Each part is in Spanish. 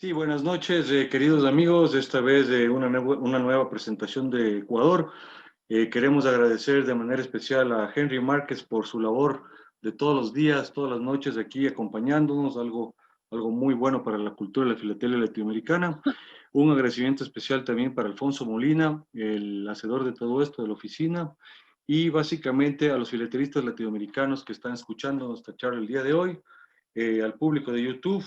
Sí, buenas noches, queridos amigos. Esta vez una nueva presentación de Ecuador. Queremos agradecer de manera especial a Henry Márquez por su labor de todos los días, todas las noches aquí acompañándonos, algo muy bueno para la cultura de la filatelia latinoamericana. Un agradecimiento especial también para Alfonso Molina, el hacedor de todo esto de la oficina, y básicamente a los fileteristas latinoamericanos que están escuchando nuestra charla el día de hoy, al público de YouTube.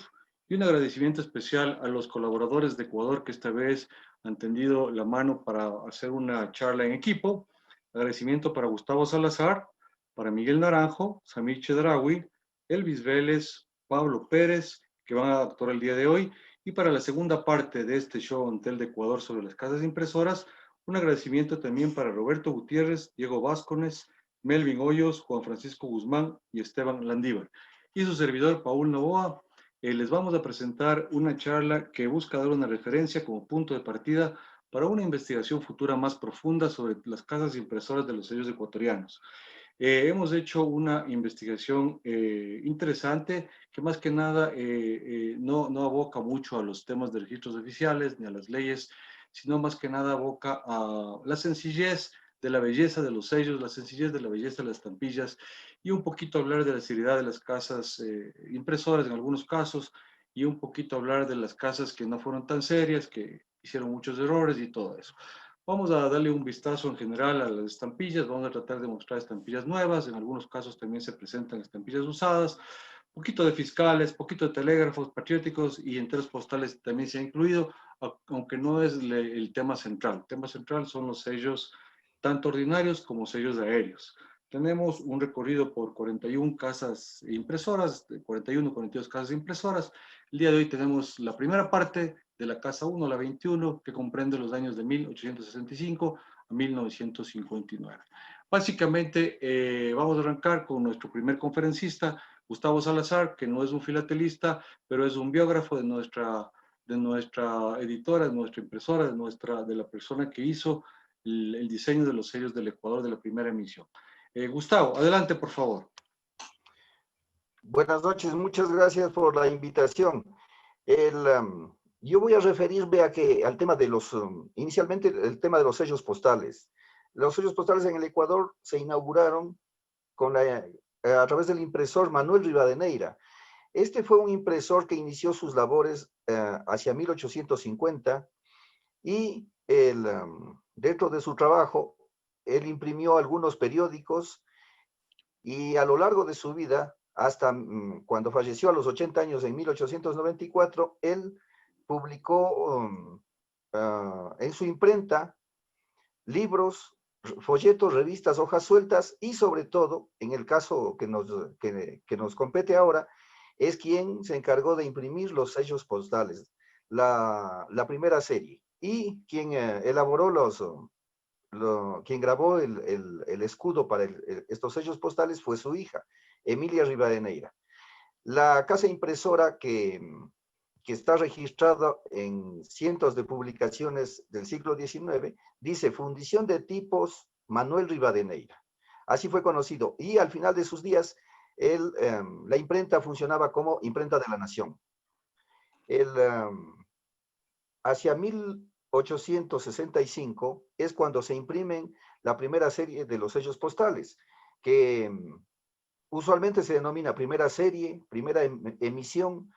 Y un agradecimiento especial a los colaboradores de Ecuador que esta vez han tendido la mano para hacer una charla en equipo. Agradecimiento para Gustavo Salazar, para Miguel Naranjo, Samir Chedraui, Elvis Vélez, Pablo Pérez, que van a actuar el día de hoy. Y para la segunda parte de este show Antel de Ecuador sobre las casas impresoras, un agradecimiento también para Roberto Gutiérrez, Diego Vázquez, Melvin Hoyos, Juan Francisco Guzmán y Esteban Landívar. Y su servidor, Paul Novoa, les vamos a presentar una charla que busca dar una referencia como punto de partida para una investigación futura más profunda sobre las casas impresoras de los sellos ecuatorianos. Hemos hecho una investigación interesante que más que nada no aboca mucho a los temas de registros oficiales ni a las leyes, sino más que nada aboca a la sencillez de la belleza de los sellos, la sencillez de la belleza de las estampillas y un poquito hablar de la seriedad de las casas impresoras en algunos casos y un poquito hablar de las casas que no fueron tan serias, que hicieron muchos errores y todo eso. Vamos a darle un vistazo en general a las estampillas, vamos a tratar de mostrar estampillas nuevas, en algunos casos también se presentan estampillas usadas, poquito de fiscales, poquito de telégrafos patrióticos y enteros postales también se ha incluido, aunque no es el tema central. El tema central son los sellos tanto ordinarios como sellos aéreos. Tenemos un recorrido por 41 casas impresoras, 41, 42 casas impresoras. El día de hoy tenemos la primera parte de la casa 1, la 21, que comprende los años de 1865 a 1959. Básicamente, vamos a arrancar con nuestro primer conferencista, Gustavo Salazar, que no es un filatelista, pero es un biógrafo de nuestra editora, de nuestra impresora, de la persona que hizo el diseño de los sellos del Ecuador de la primera emisión. Gustavo, adelante, por favor. Buenas noches, muchas gracias por la invitación. Yo voy a referirme al tema de inicialmente el tema de los sellos postales. Los sellos postales en el Ecuador se inauguraron a través del impresor Manuel Rivadeneira. Este fue un impresor que inició sus labores hacia 1850 y dentro de su trabajo, él imprimió algunos periódicos y a lo largo de su vida, hasta cuando falleció a los 80 años en 1894, él publicó en su imprenta libros, folletos, revistas, hojas sueltas y sobre todo, en el caso que nos compete ahora, es quien se encargó de imprimir los sellos postales, la primera serie, y quien elaboró quien grabó el escudo para estos sellos postales fue su hija, Emilia Rivadeneira. La casa impresora que está registrada en cientos de publicaciones del siglo XIX dice Fundición de Tipos Manuel Rivadeneira. Así fue conocido. Y al final de sus días, la imprenta funcionaba como imprenta de la nación. Hacia 1865 es cuando se imprimen la primera serie de los sellos postales, que usualmente se denomina primera serie, primera emisión,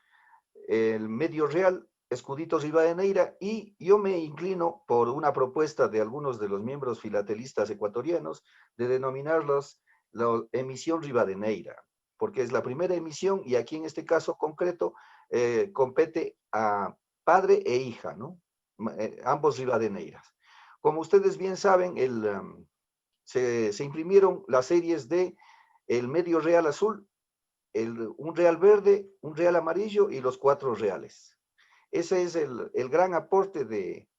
el medio real, Escuditos Rivadeneira, y yo me inclino por una propuesta de algunos de los miembros filatelistas ecuatorianos de denominarlos la emisión Rivadeneira, porque es la primera emisión y aquí en este caso concreto compete a padre e hija, ¿no? Ambos Rivadeneiras. Como ustedes bien saben, se imprimieron las series de el medio real azul, un real verde, un real amarillo y los 4 reales. Ese es el gran aporte de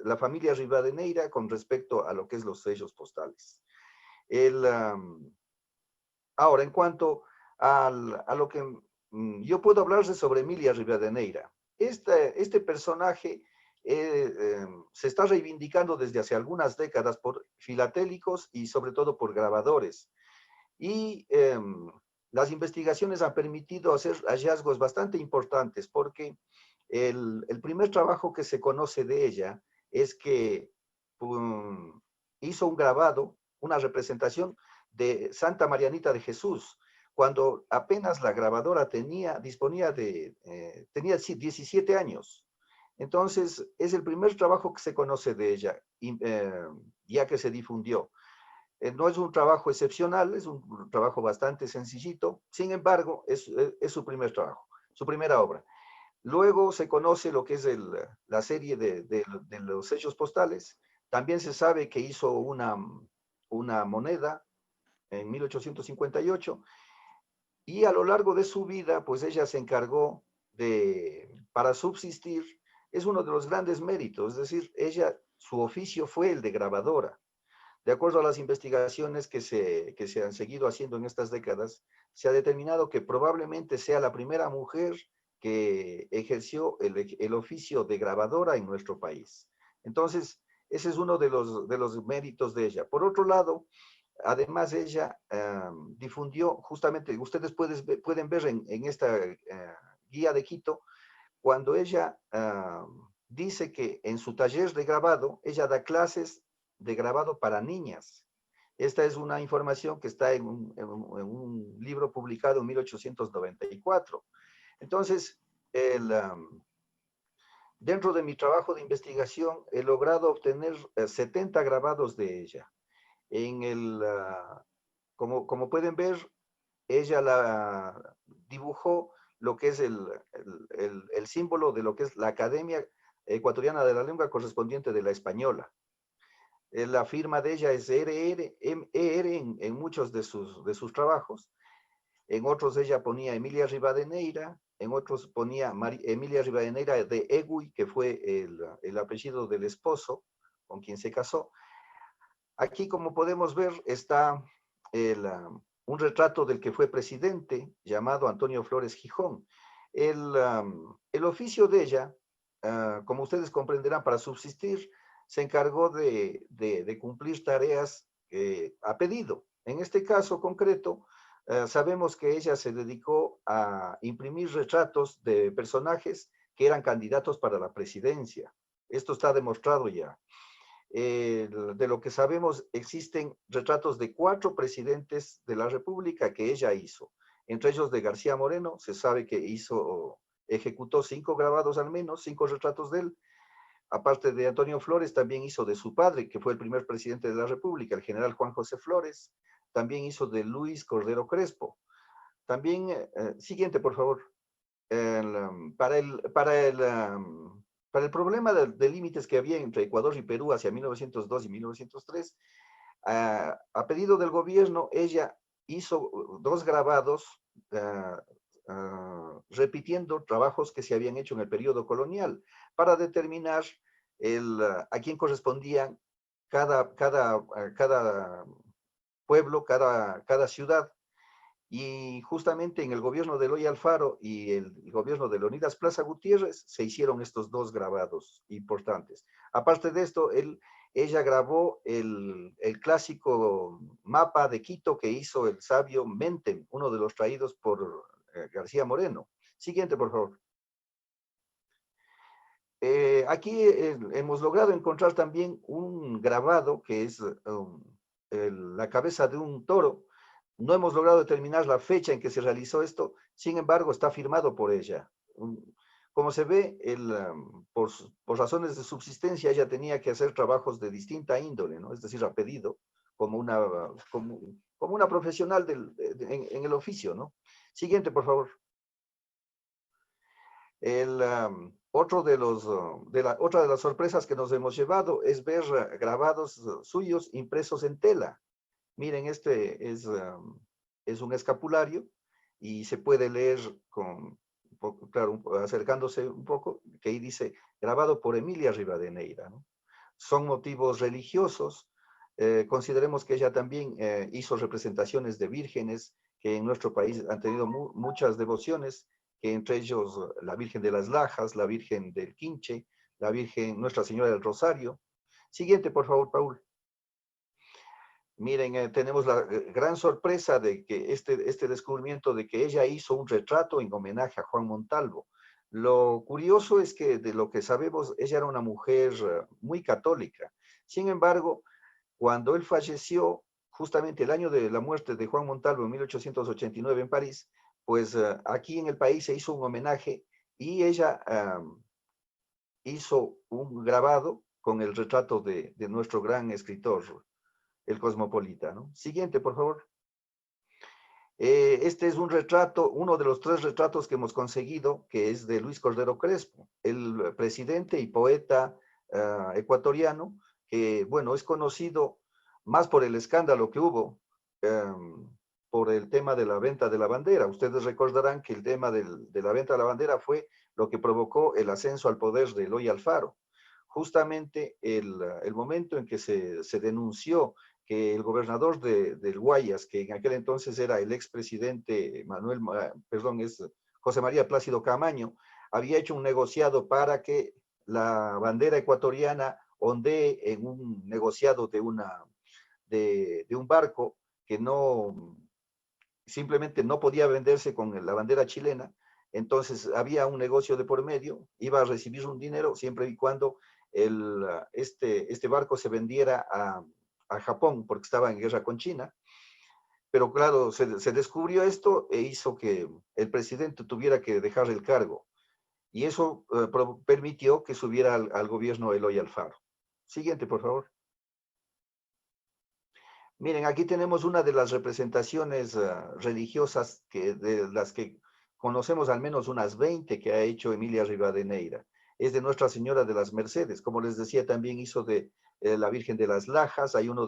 la familia Rivadeneira con respecto a lo que es los sellos postales. Ahora, en cuanto a lo que yo puedo hablarles sobre Emilia Rivadeneira. Este personaje se está reivindicando desde hace algunas décadas por filatélicos y sobre todo por grabadores. Y las investigaciones han permitido hacer hallazgos bastante importantes porque El primer trabajo que se conoce de ella es que hizo un grabado, una representación de Santa Marianita de Jesús, cuando apenas la grabadora tenía 17 años. Entonces, es el primer trabajo que se conoce de ella, ya que se difundió. No es un trabajo excepcional, es un trabajo bastante sencillito, sin embargo, es su primer trabajo, su primera obra. Luego se conoce lo que es la serie de los sellos postales. También se sabe que hizo una moneda en 1858 y a lo largo de su vida, pues ella se encargó para subsistir, es uno de los grandes méritos, es decir, su oficio fue el de grabadora. De acuerdo a las investigaciones que se han seguido haciendo en estas décadas, se ha determinado que probablemente sea la primera mujer que ejerció el oficio de grabadora en nuestro país. Entonces, ese es uno de los méritos de ella. Por otro lado, además ella difundió, justamente, ustedes pueden ver en esta guía de Quito, cuando ella dice que en su taller de grabado, ella da clases de grabado para niñas. Esta es una información que está en un libro publicado en 1894. Entonces, dentro de mi trabajo de investigación, he logrado obtener 70 grabados de ella. Como pueden ver, ella dibujó lo que es el símbolo de lo que es la Academia Ecuatoriana de la Lengua correspondiente de la española. La firma de ella es ER en muchos de sus trabajos. En otros ella ponía Emilia Rivadeneira, en otros ponía Emilia Rivadeneira de Egui, que fue el apellido del esposo con quien se casó. Aquí, como podemos ver, está un retrato del que fue presidente, llamado Antonio Flores Gijón. El oficio de ella, como ustedes comprenderán, para subsistir, se encargó de cumplir tareas a pedido. En este caso concreto, sabemos que ella se dedicó a imprimir retratos de personajes que eran candidatos para la presidencia. Esto está demostrado ya. De lo que sabemos, existen retratos de 4 presidentes de la República que ella hizo. Entre ellos de García Moreno, se sabe que ejecutó 5 grabados al menos, 5 retratos de él. Aparte de Antonio Flores, también hizo de su padre, que fue el primer presidente de la República, el general Juan José Flores. También hizo de Luis Cordero Crespo. También, siguiente, por favor. Para el problema de límites que había entre Ecuador y Perú hacia 1902 y 1903, a pedido del gobierno, ella hizo 2 grabados repitiendo trabajos que se habían hecho en el periodo colonial para determinar a quién correspondían cada pueblo, cada ciudad. Y justamente en el gobierno de Eloy Alfaro y el gobierno de Leonidas Plaza Gutiérrez se hicieron estos 2 grabados importantes. Aparte de esto, ella grabó el clásico mapa de Quito que hizo el sabio Mentem, uno de los traídos por García Moreno. Siguiente, por favor. Aquí hemos logrado encontrar también un grabado que es la cabeza de un toro. No hemos logrado determinar la fecha en que se realizó esto, sin embargo, está firmado por ella. Como se ve, por razones de subsistencia, ella tenía que hacer trabajos de distinta índole, ¿no? Es decir, a pedido, como una profesional en el oficio, ¿no? Siguiente, por favor. Otra de las sorpresas que nos hemos llevado es ver grabados suyos impresos en tela. Miren, este es un escapulario y se puede leer claro, acercándose un poco, que ahí dice, grabado por Emilia Rivadeneira, ¿no? Son motivos religiosos. Consideremos que ella también hizo representaciones de vírgenes que en nuestro país han tenido muchas devociones, que entre ellos la Virgen de las Lajas, la Virgen del Quinche, la Virgen Nuestra Señora del Rosario. Siguiente, por favor, Paul. Miren, tenemos la gran sorpresa de que este descubrimiento de que ella hizo un retrato en homenaje a Juan Montalvo. Lo curioso es que de lo que sabemos, ella era una mujer muy católica. Sin embargo, cuando él falleció, justamente el año de la muerte de Juan Montalvo en 1889 en París, pues aquí en el país se hizo un homenaje y ella hizo un grabado con el retrato de nuestro gran escritor, el cosmopolita, ¿no? Siguiente, por favor. Este es un retrato, uno de los 3 retratos que hemos conseguido, que es de Luis Cordero Crespo, el presidente y poeta ecuatoriano, que, bueno, es conocido más por el escándalo que hubo por el tema de la venta de la bandera. Ustedes recordarán que el tema de la venta de la bandera fue lo que provocó el ascenso al poder de Eloy Alfaro. Justamente el momento en que se denunció que el gobernador del Guayas, que en aquel entonces era el expresidente es José María Plácido Camaño, había hecho un negociado para que la bandera ecuatoriana ondee en un negociado de un barco que no, simplemente no podía venderse con la bandera chilena. Entonces había un negocio de por medio, iba a recibir un dinero siempre y cuando este barco se vendiera a Japón, porque estaba en guerra con China. Pero claro, se descubrió esto e hizo que el presidente tuviera que dejar el cargo. Y eso permitió que subiera al gobierno Eloy Alfaro. Siguiente, por favor. Miren, aquí tenemos una de las representaciones religiosas de las que conocemos al menos unas 20 que ha hecho Emilia Rivadeneira. Es de Nuestra Señora de las Mercedes. Como les decía, también hizo de la Virgen de las Lajas. Hay uno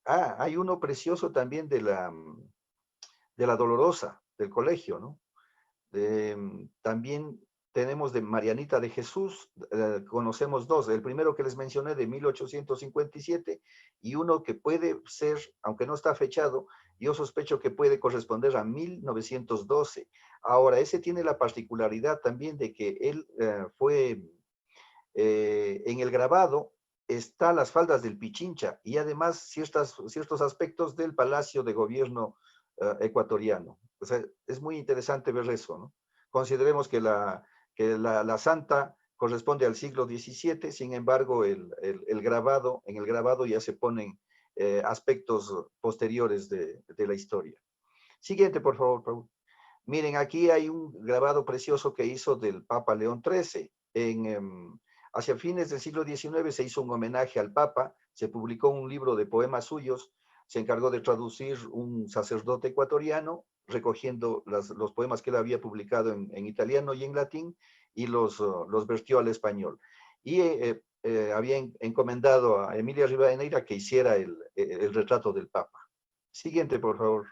hay uno precioso también de la Dolorosa, del colegio, ¿no? También tenemos de Marianita de Jesús, conocemos 2, el primero que les mencioné de 1857 y uno que puede ser, aunque no está fechado, yo sospecho que puede corresponder a 1912. Ahora, ese tiene la particularidad también de que él en el grabado, está las faldas del Pichincha y además ciertos aspectos del Palacio de Gobierno ecuatoriano. O sea, es muy interesante ver eso, ¿no? Consideremos que la santa corresponde al siglo XVII, sin embargo, en el grabado ya se ponen aspectos posteriores de la historia. Siguiente, por favor, Paul. Miren, aquí hay un grabado precioso que hizo del Papa León XIII. Hacia fines del siglo XIX se hizo un homenaje al Papa, se publicó un libro de poemas suyos, se encargó de traducir un sacerdote ecuatoriano, recogiendo los poemas que él había publicado en italiano y en latín, y los vertió al español. Y había encomendado a Emilia Rivadeneira que hiciera el retrato del Papa. Siguiente, por favor.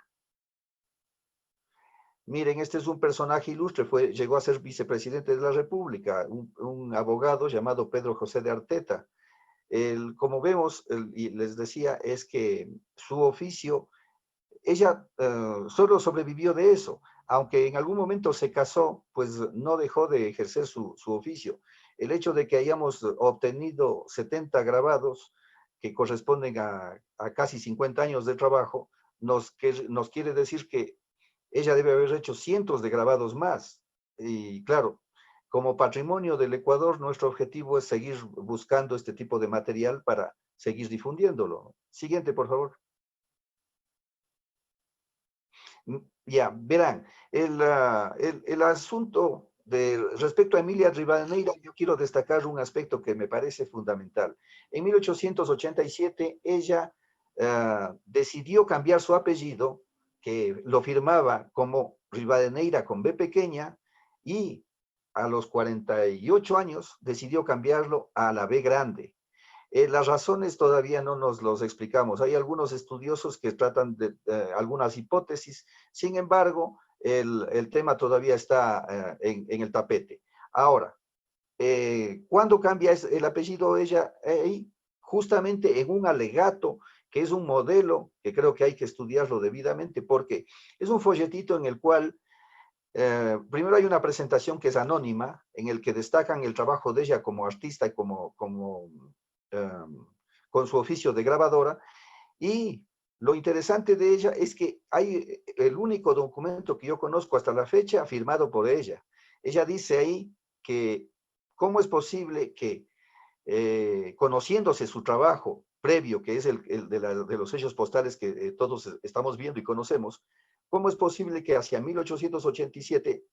Miren, este es un personaje ilustre, llegó a ser vicepresidente de la República, un abogado llamado Pedro José de Arteta. Como vemos, y les decía, es que su oficio, ella solo sobrevivió de eso, aunque en algún momento se casó, pues no dejó de ejercer su oficio. El hecho de que hayamos obtenido 70 grabados, que corresponden a casi 50 años de trabajo, nos quiere decir que ella debe haber hecho cientos de grabados más. Y claro, como patrimonio del Ecuador, nuestro objetivo es seguir buscando este tipo de material para seguir difundiéndolo. Siguiente, por favor. Ya, verán, el asunto respecto a Emilia Rivadeneira, yo quiero destacar un aspecto que me parece fundamental. En 1887, ella decidió cambiar su apellido, que lo firmaba como Rivadeneira con B pequeña, y a los 48 años decidió cambiarlo a la B grande. Las razones todavía no nos los explicamos. Hay algunos estudiosos que tratan de algunas hipótesis, sin embargo, el tema todavía está en el tapete. Ahora, ¿cuándo cambia el apellido de ella? Justamente en un alegato, que es un modelo que creo que hay que estudiarlo debidamente, porque es un folletito en el cual primero hay una presentación que es anónima, en el que destacan el trabajo de ella como artista y con su oficio de grabadora, y lo interesante de ella es que hay el único documento que yo conozco hasta la fecha firmado por ella. Ella dice ahí que cómo es posible que conociéndose su trabajo previo, que es el de los sellos postales que todos estamos viendo y conocemos, cómo es posible que hacia 1887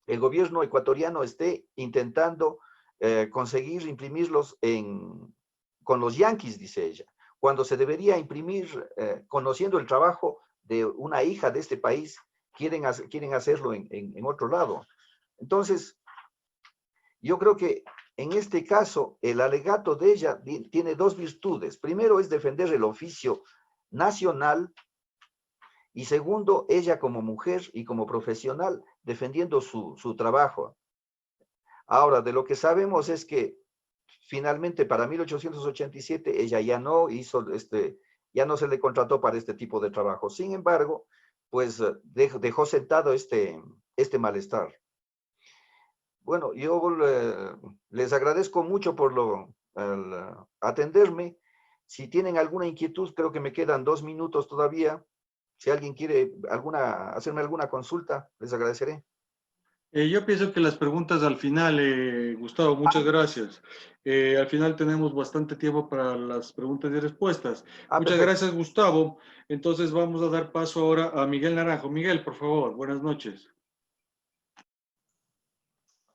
el gobierno ecuatoriano esté intentando conseguir imprimirlos con los yanquis, dice ella, cuando se debería imprimir, conociendo el trabajo de una hija de este país, quieren hacerlo en otro lado. Entonces, yo creo que en este caso, el alegato de ella tiene dos virtudes. Primero es defender el oficio nacional y segundo, ella como mujer y como profesional defendiendo su trabajo. Ahora, de lo que sabemos es que finalmente para 1887 ella ya no hizo, ya no se le contrató para este tipo de trabajo. Sin embargo, pues dejó sentado este malestar. Bueno, yo les agradezco mucho por atenderme. Si tienen alguna inquietud, creo que me quedan 2 minutos todavía. Si alguien quiere hacerme alguna consulta, les agradeceré. Yo pienso que las preguntas al final, Gustavo, muchas gracias. Al final tenemos bastante tiempo para las preguntas y respuestas. Muchas Perfecto. gracias, Gustavo. Entonces vamos a dar paso ahora a Miguel Naranjo. Miguel, por favor, buenas noches.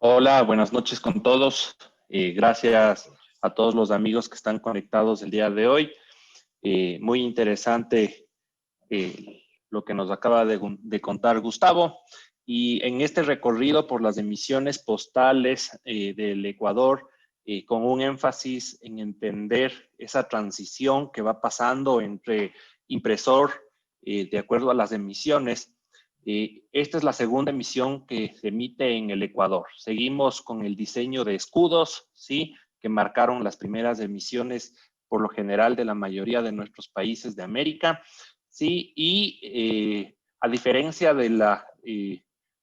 Hola, buenas noches con todos. Gracias a todos los amigos que están conectados el día de hoy. Muy interesante lo que nos acaba de contar Gustavo. Y en este recorrido por las emisiones postales del Ecuador, con un énfasis en entender esa transición que va pasando entre impresor de acuerdo a las emisiones. Esta es la segunda emisión que se emite en el Ecuador. Seguimos con el diseño de escudos, ¿sí?, que marcaron las primeras emisiones por lo general de la mayoría de nuestros países de América, ¿sí? Y a diferencia de la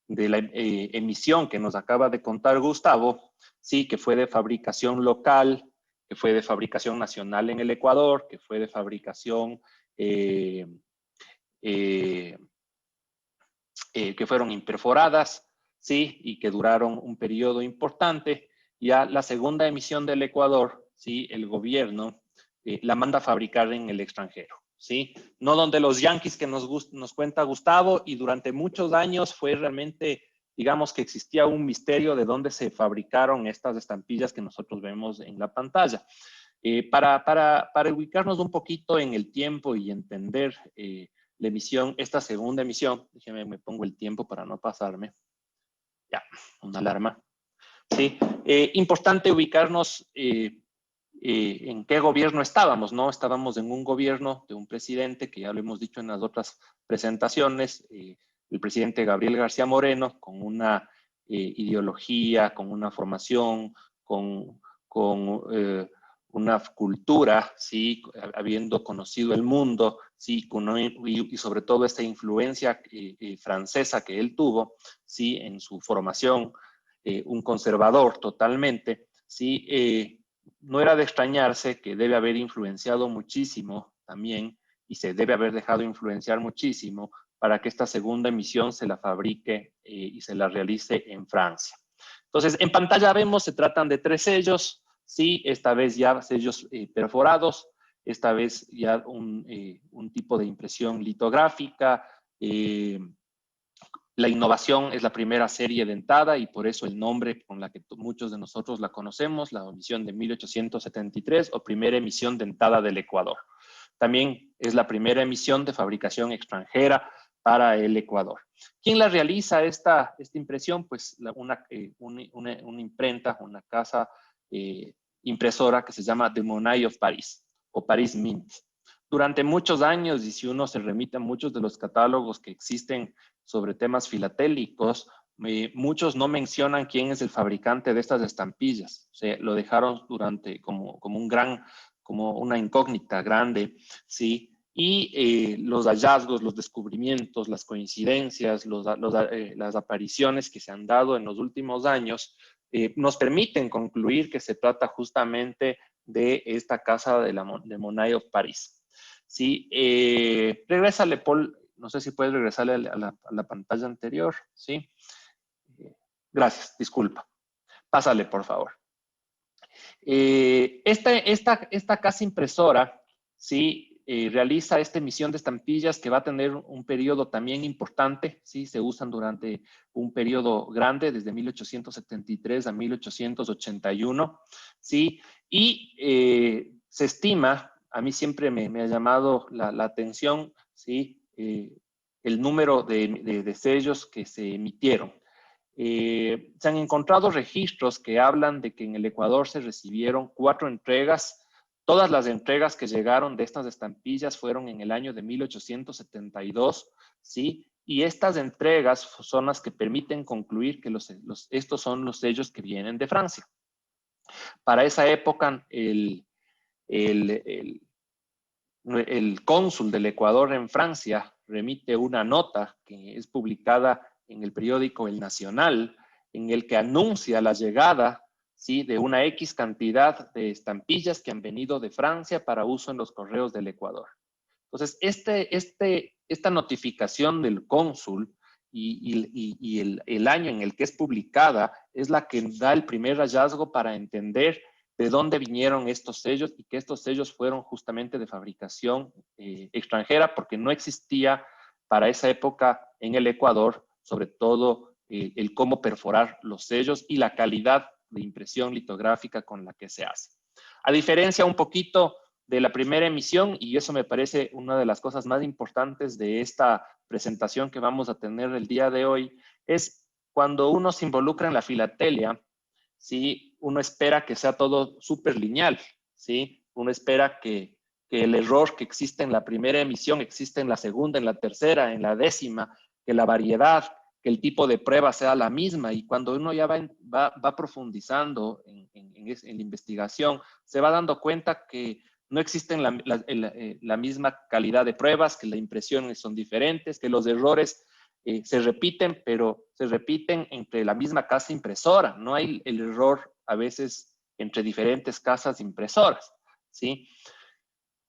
emisión que nos acaba de contar Gustavo, sí, que fue de fabricación local, que fue de fabricación nacional en el Ecuador, que fue de fabricación que fueron imperforadas, sí, y que duraron un periodo importante. Ya la segunda emisión del Ecuador, sí, el gobierno la manda a fabricar en el extranjero, ¿sí? No donde los yanquis que nos cuenta Gustavo, y durante muchos años fue realmente, digamos que existía un misterio de dónde se fabricaron estas estampillas que nosotros vemos en la pantalla. Para ubicarnos un poquito en el tiempo y entender la emisión, esta segunda emisión, déjeme, me pongo el tiempo para no pasarme. Ya, una alarma. Sí, importante ubicarnos en qué gobierno estábamos, ¿no? Estábamos en un gobierno de un presidente, que ya lo hemos dicho en las otras presentaciones, el presidente Gabriel García Moreno, con una ideología, con una formación, con una cultura, ¿sí?, habiendo conocido el mundo, ¿sí?, y sobre todo esta influencia francesa que él tuvo, ¿sí?, en su formación, un conservador totalmente, ¿sí? No era de extrañarse que debe haber influenciado muchísimo también, y se debe haber dejado influenciar muchísimo para que esta segunda emisión se la fabrique y se la realice en Francia. Entonces, en pantalla vemos, se tratan de 3 sellos, sí, esta vez ya sellos perforados, esta vez ya un tipo de impresión litográfica. La innovación es la primera serie dentada y por eso el nombre con la que muchos de nosotros la conocemos, la emisión de 1873 o primera emisión dentada del Ecuador. También es la primera emisión de fabricación extranjera para el Ecuador. ¿Quién la realiza esta impresión? Pues una imprenta, una casa impresora que se llama The Monaille of Paris o Paris Mint. Durante muchos años, y si uno se remite a muchos de los catálogos que existen sobre temas filatélicos, muchos no mencionan quién es el fabricante de estas estampillas. O sea, lo dejaron como una incógnita grande, ¿sí? Y los hallazgos, los descubrimientos, las coincidencias, las apariciones que se han dado en los últimos años nos permiten concluir que se trata justamente de esta casa de Monaille of Paris. ¿sí? Regrésale, Paul, no sé si puedes regresarle a la pantalla anterior, ¿sí? Gracias, disculpa. Pásale, por favor. Esta casa impresora, ¿sí? Realiza esta emisión de estampillas que va a tener un periodo también importante, ¿sí? Se usan durante un periodo grande, desde 1873 a 1881, ¿sí? Y se estima, a mí siempre me ha llamado la atención, ¿sí? El número de sellos que se emitieron. Se han encontrado registros que hablan de que en el Ecuador se recibieron 4 entregas. Todas las entregas que llegaron de estas estampillas fueron en el año de 1872, ¿sí? Y estas entregas son las que permiten concluir que estos son los sellos que vienen de Francia. Para esa época, el cónsul del Ecuador en Francia remite una nota que es publicada en el periódico El Nacional, en el que anuncia la llegada, ¿sí? De una X cantidad de estampillas que han venido de Francia para uso en los correos del Ecuador. Entonces, esta notificación del cónsul y el año en el que es publicada es la que da el primer hallazgo para entender de dónde vinieron estos sellos y que estos sellos fueron justamente de fabricación extranjera, porque no existía para esa época en el Ecuador, sobre todo el cómo perforar los sellos y la calidad de impresión litográfica con la que se hace. A diferencia un poquito de la primera emisión, y eso me parece una de las cosas más importantes de esta presentación que vamos a tener el día de hoy, es cuando uno se involucra en la filatelia, ¿sí? Uno espera que sea todo súper lineal, ¿sí? Uno espera que el error que existe en la primera emisión existe en la segunda, en la tercera, en la décima, que la variedad, que el tipo de prueba sea la misma, y cuando uno ya va profundizando en la investigación, se va dando cuenta que no existen la misma calidad de pruebas, que las impresiones son diferentes, que los errores se repiten, pero se repiten entre la misma casa impresora. No hay el error a veces entre diferentes casas impresoras, ¿sí?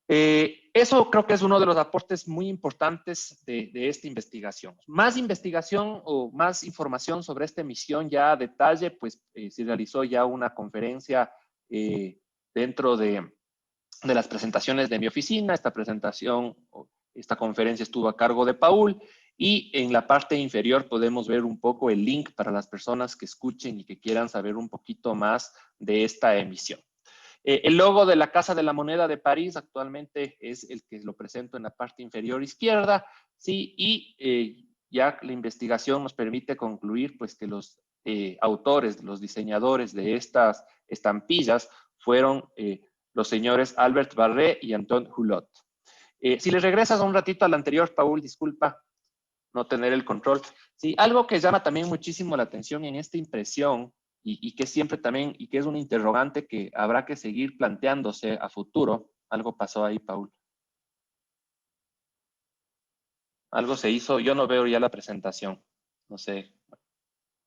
Eso creo que es uno de los aportes muy importantes de esta investigación. Más investigación o más información sobre esta emisión ya a detalle, pues se realizó ya una conferencia dentro de las presentaciones de mi oficina. Esta conferencia estuvo a cargo de Paul, y en la parte inferior podemos ver un poco el link para las personas que escuchen y que quieran saber un poquito más de esta emisión. El logo de la Casa de la Moneda de París actualmente es el que lo presento en la parte inferior izquierda, ¿sí? Y ya la investigación nos permite concluir pues que los autores, los diseñadores de estas estampillas fueron los señores Albert Barré y Antoine Hulot. Si les regresas un ratito al anterior, Paul, disculpa no tener el control. Sí, algo que llama también muchísimo la atención en esta impresión y que siempre también, y que es un interrogante que habrá que seguir planteándose a futuro. Algo pasó ahí, Paul. Algo se hizo, yo no veo ya la presentación. No sé.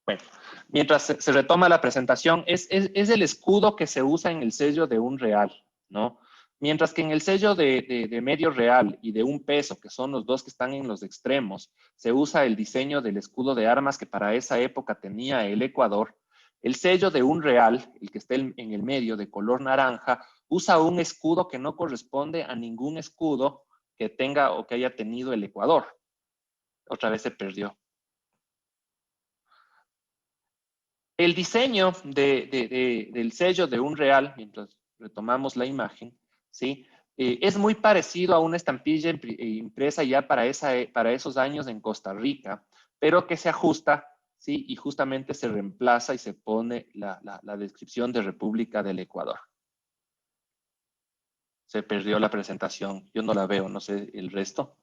Bueno, mientras se retoma la presentación, es el escudo que se usa en el sello de un real, ¿no? Mientras que en el sello de medio real y de un peso, que son los dos que están en los extremos, se usa el diseño del escudo de armas que para esa época tenía el Ecuador. El sello de un real, el que está en el medio de color naranja, usa un escudo que no corresponde a ningún escudo que tenga o que haya tenido el Ecuador. Otra vez se perdió. El diseño del sello de un real, mientras retomamos la imagen, ¿sí? Es muy parecido a una estampilla impresa ya para esos años en Costa Rica, pero que se ajusta, ¿sí? Y justamente se reemplaza y se pone la descripción de República del Ecuador. Se perdió la presentación, yo no la veo, no sé el resto.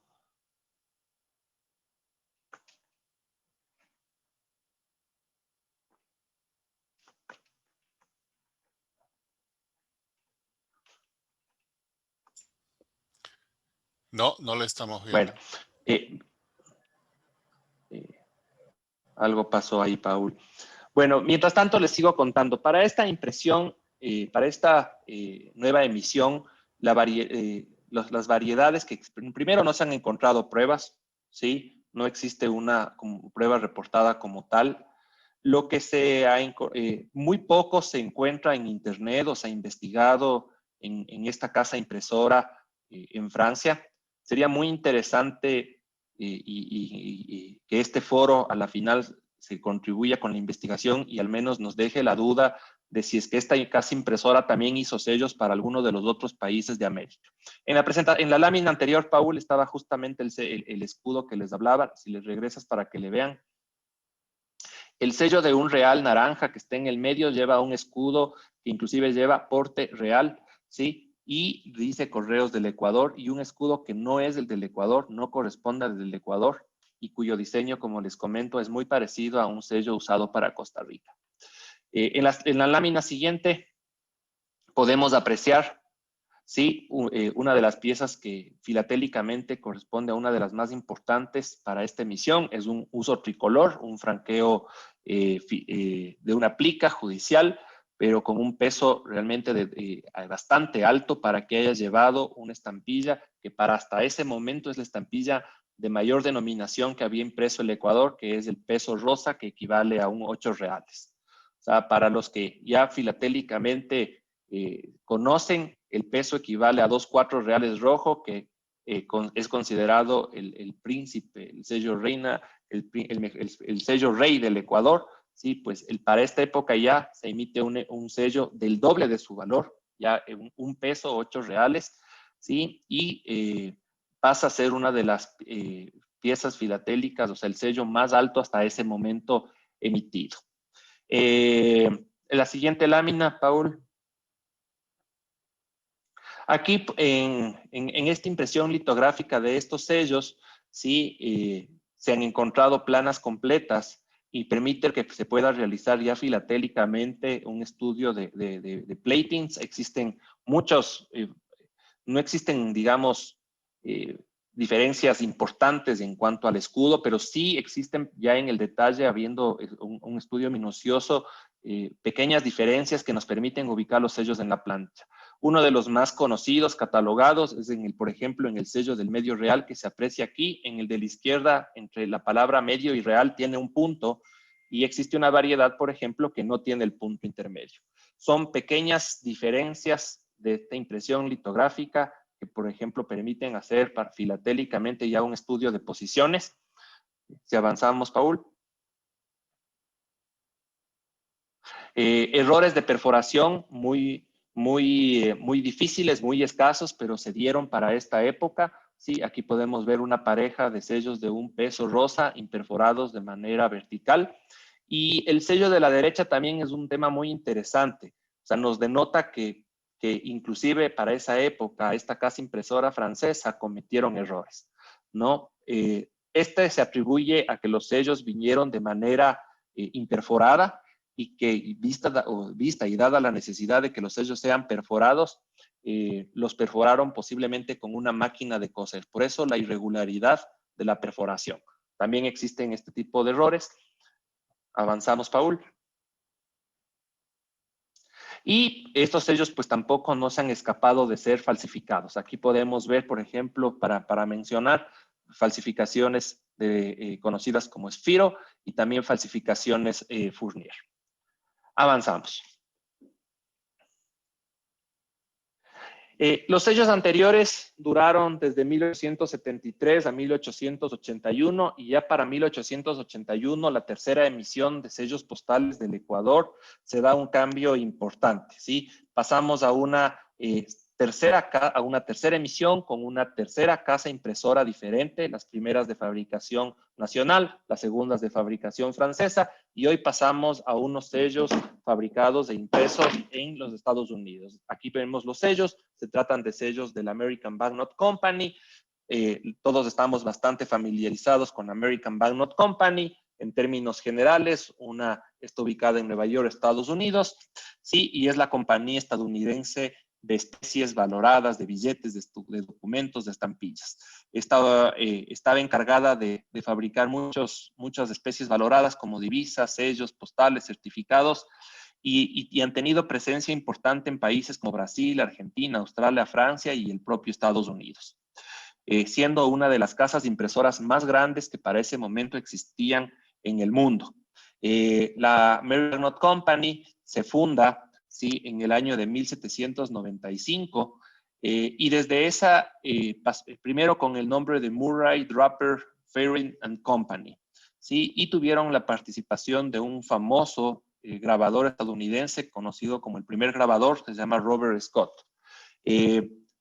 No, no lo estamos viendo. Bueno, algo pasó ahí, Paul. Bueno, mientras tanto les sigo contando. Para esta impresión, para esta nueva emisión, las variedades que primero no se han encontrado pruebas, ¿sí? No existe una prueba reportada como tal. Lo que muy poco se encuentra en internet o se ha investigado en esta casa impresora en Francia. Sería muy interesante que este foro a la final se contribuya con la investigación y al menos nos deje la duda de si es que esta casa impresora también hizo sellos para alguno de los otros países de América. En la lámina anterior, Paul, estaba justamente el escudo que les hablaba. Si les regresas para que le vean. El sello de un real naranja que está en el medio lleva un escudo que inclusive lleva porte real, ¿sí? Y dice Correos del Ecuador, y un escudo que no es el del Ecuador, no corresponde al del Ecuador, y cuyo diseño, como les comento, es muy parecido a un sello usado para Costa Rica. En la lámina siguiente podemos apreciar, sí, una de las piezas que filatélicamente corresponde a una de las más importantes para esta emisión es un uso tricolor, un franqueo de una plica judicial, pero con un peso realmente bastante alto para que haya llevado una estampilla que para hasta ese momento es la estampilla de mayor denominación que había impreso el Ecuador, que es el peso rosa, que equivale a un 8 reales. O sea, para los que ya filatélicamente conocen, el peso equivale a 2,4 reales rojo, que es considerado el príncipe, el sello reina, el sello rey del Ecuador. Sí, pues para esta época ya se emite un sello del doble de su valor, ya un peso, 8 reales, ¿sí? Y pasa a ser una de las piezas filatélicas, o sea, el sello más alto hasta ese momento emitido. La siguiente lámina, Paul. Aquí, en esta impresión litográfica de estos sellos, sí, se han encontrado planas completas y permite que se pueda realizar ya filatélicamente un estudio de platings. Existen muchos, no existen, digamos, diferencias importantes en cuanto al escudo, pero sí existen ya en el detalle, habiendo un estudio minucioso, pequeñas diferencias que nos permiten ubicar los sellos en la plancha. Uno de los más conocidos, catalogados, es por ejemplo, en el sello del medio real que se aprecia aquí. En el de la izquierda, entre la palabra medio y real, tiene un punto, y existe una variedad, por ejemplo, que no tiene el punto intermedio. Son pequeñas diferencias de esta impresión litográfica que, por ejemplo, permiten hacer filatélicamente ya un estudio de posiciones. Si avanzamos, Paul. Errores de perforación muy difíciles, muy escasos, pero se dieron para esta época. Sí, aquí podemos ver una pareja de sellos de un peso rosa imperforados de manera vertical. Y el sello de la derecha también es un tema muy interesante. O sea, nos denota que inclusive para esa época, esta casa impresora francesa cometieron errores, ¿no? Este se atribuye a que los sellos vinieron de manera imperforada, y que vista y dada la necesidad de que los sellos sean perforados, los perforaron posiblemente con una máquina de coser. Por eso la irregularidad de la perforación. También existen este tipo de errores. Avanzamos, Paul. Y estos sellos pues tampoco no se han escapado de ser falsificados. Aquí podemos ver, por ejemplo, para mencionar, falsificaciones conocidas como Sphero y también falsificaciones Fournier. Avanzamos. Los sellos anteriores duraron desde 1873 a 1881, y ya para 1881, la tercera emisión de sellos postales del Ecuador, se da un cambio importante, ¿sí? Pasamos a una tercera emisión con una tercera casa impresora diferente, las primeras de fabricación nacional, las segundas de fabricación francesa, y hoy pasamos a unos sellos fabricados e impresos en los Estados Unidos. Aquí vemos los sellos, se tratan de sellos de la American Banknote Company. Todos estamos bastante familiarizados con American Banknote Company. En términos generales, una está ubicada en Nueva York, Estados Unidos, sí, y es la compañía estadounidense de especies valoradas, de billetes, de documentos, de estampillas. Estaba encargada de fabricar muchas especies valoradas como divisas, sellos, postales, certificados, y han tenido presencia importante en países como Brasil, Argentina, Australia, Francia y el propio Estados Unidos, siendo una de las casas impresoras más grandes que para ese momento existían en el mundo. La Mary Banknote Company se funda, ¿sí?, en el año de 1795, y desde esa, primero con el nombre de Murray, Draper, Ferrin and Company, ¿sí?, y tuvieron la participación de un famoso grabador estadounidense conocido como el primer grabador, que se llama Robert Scott.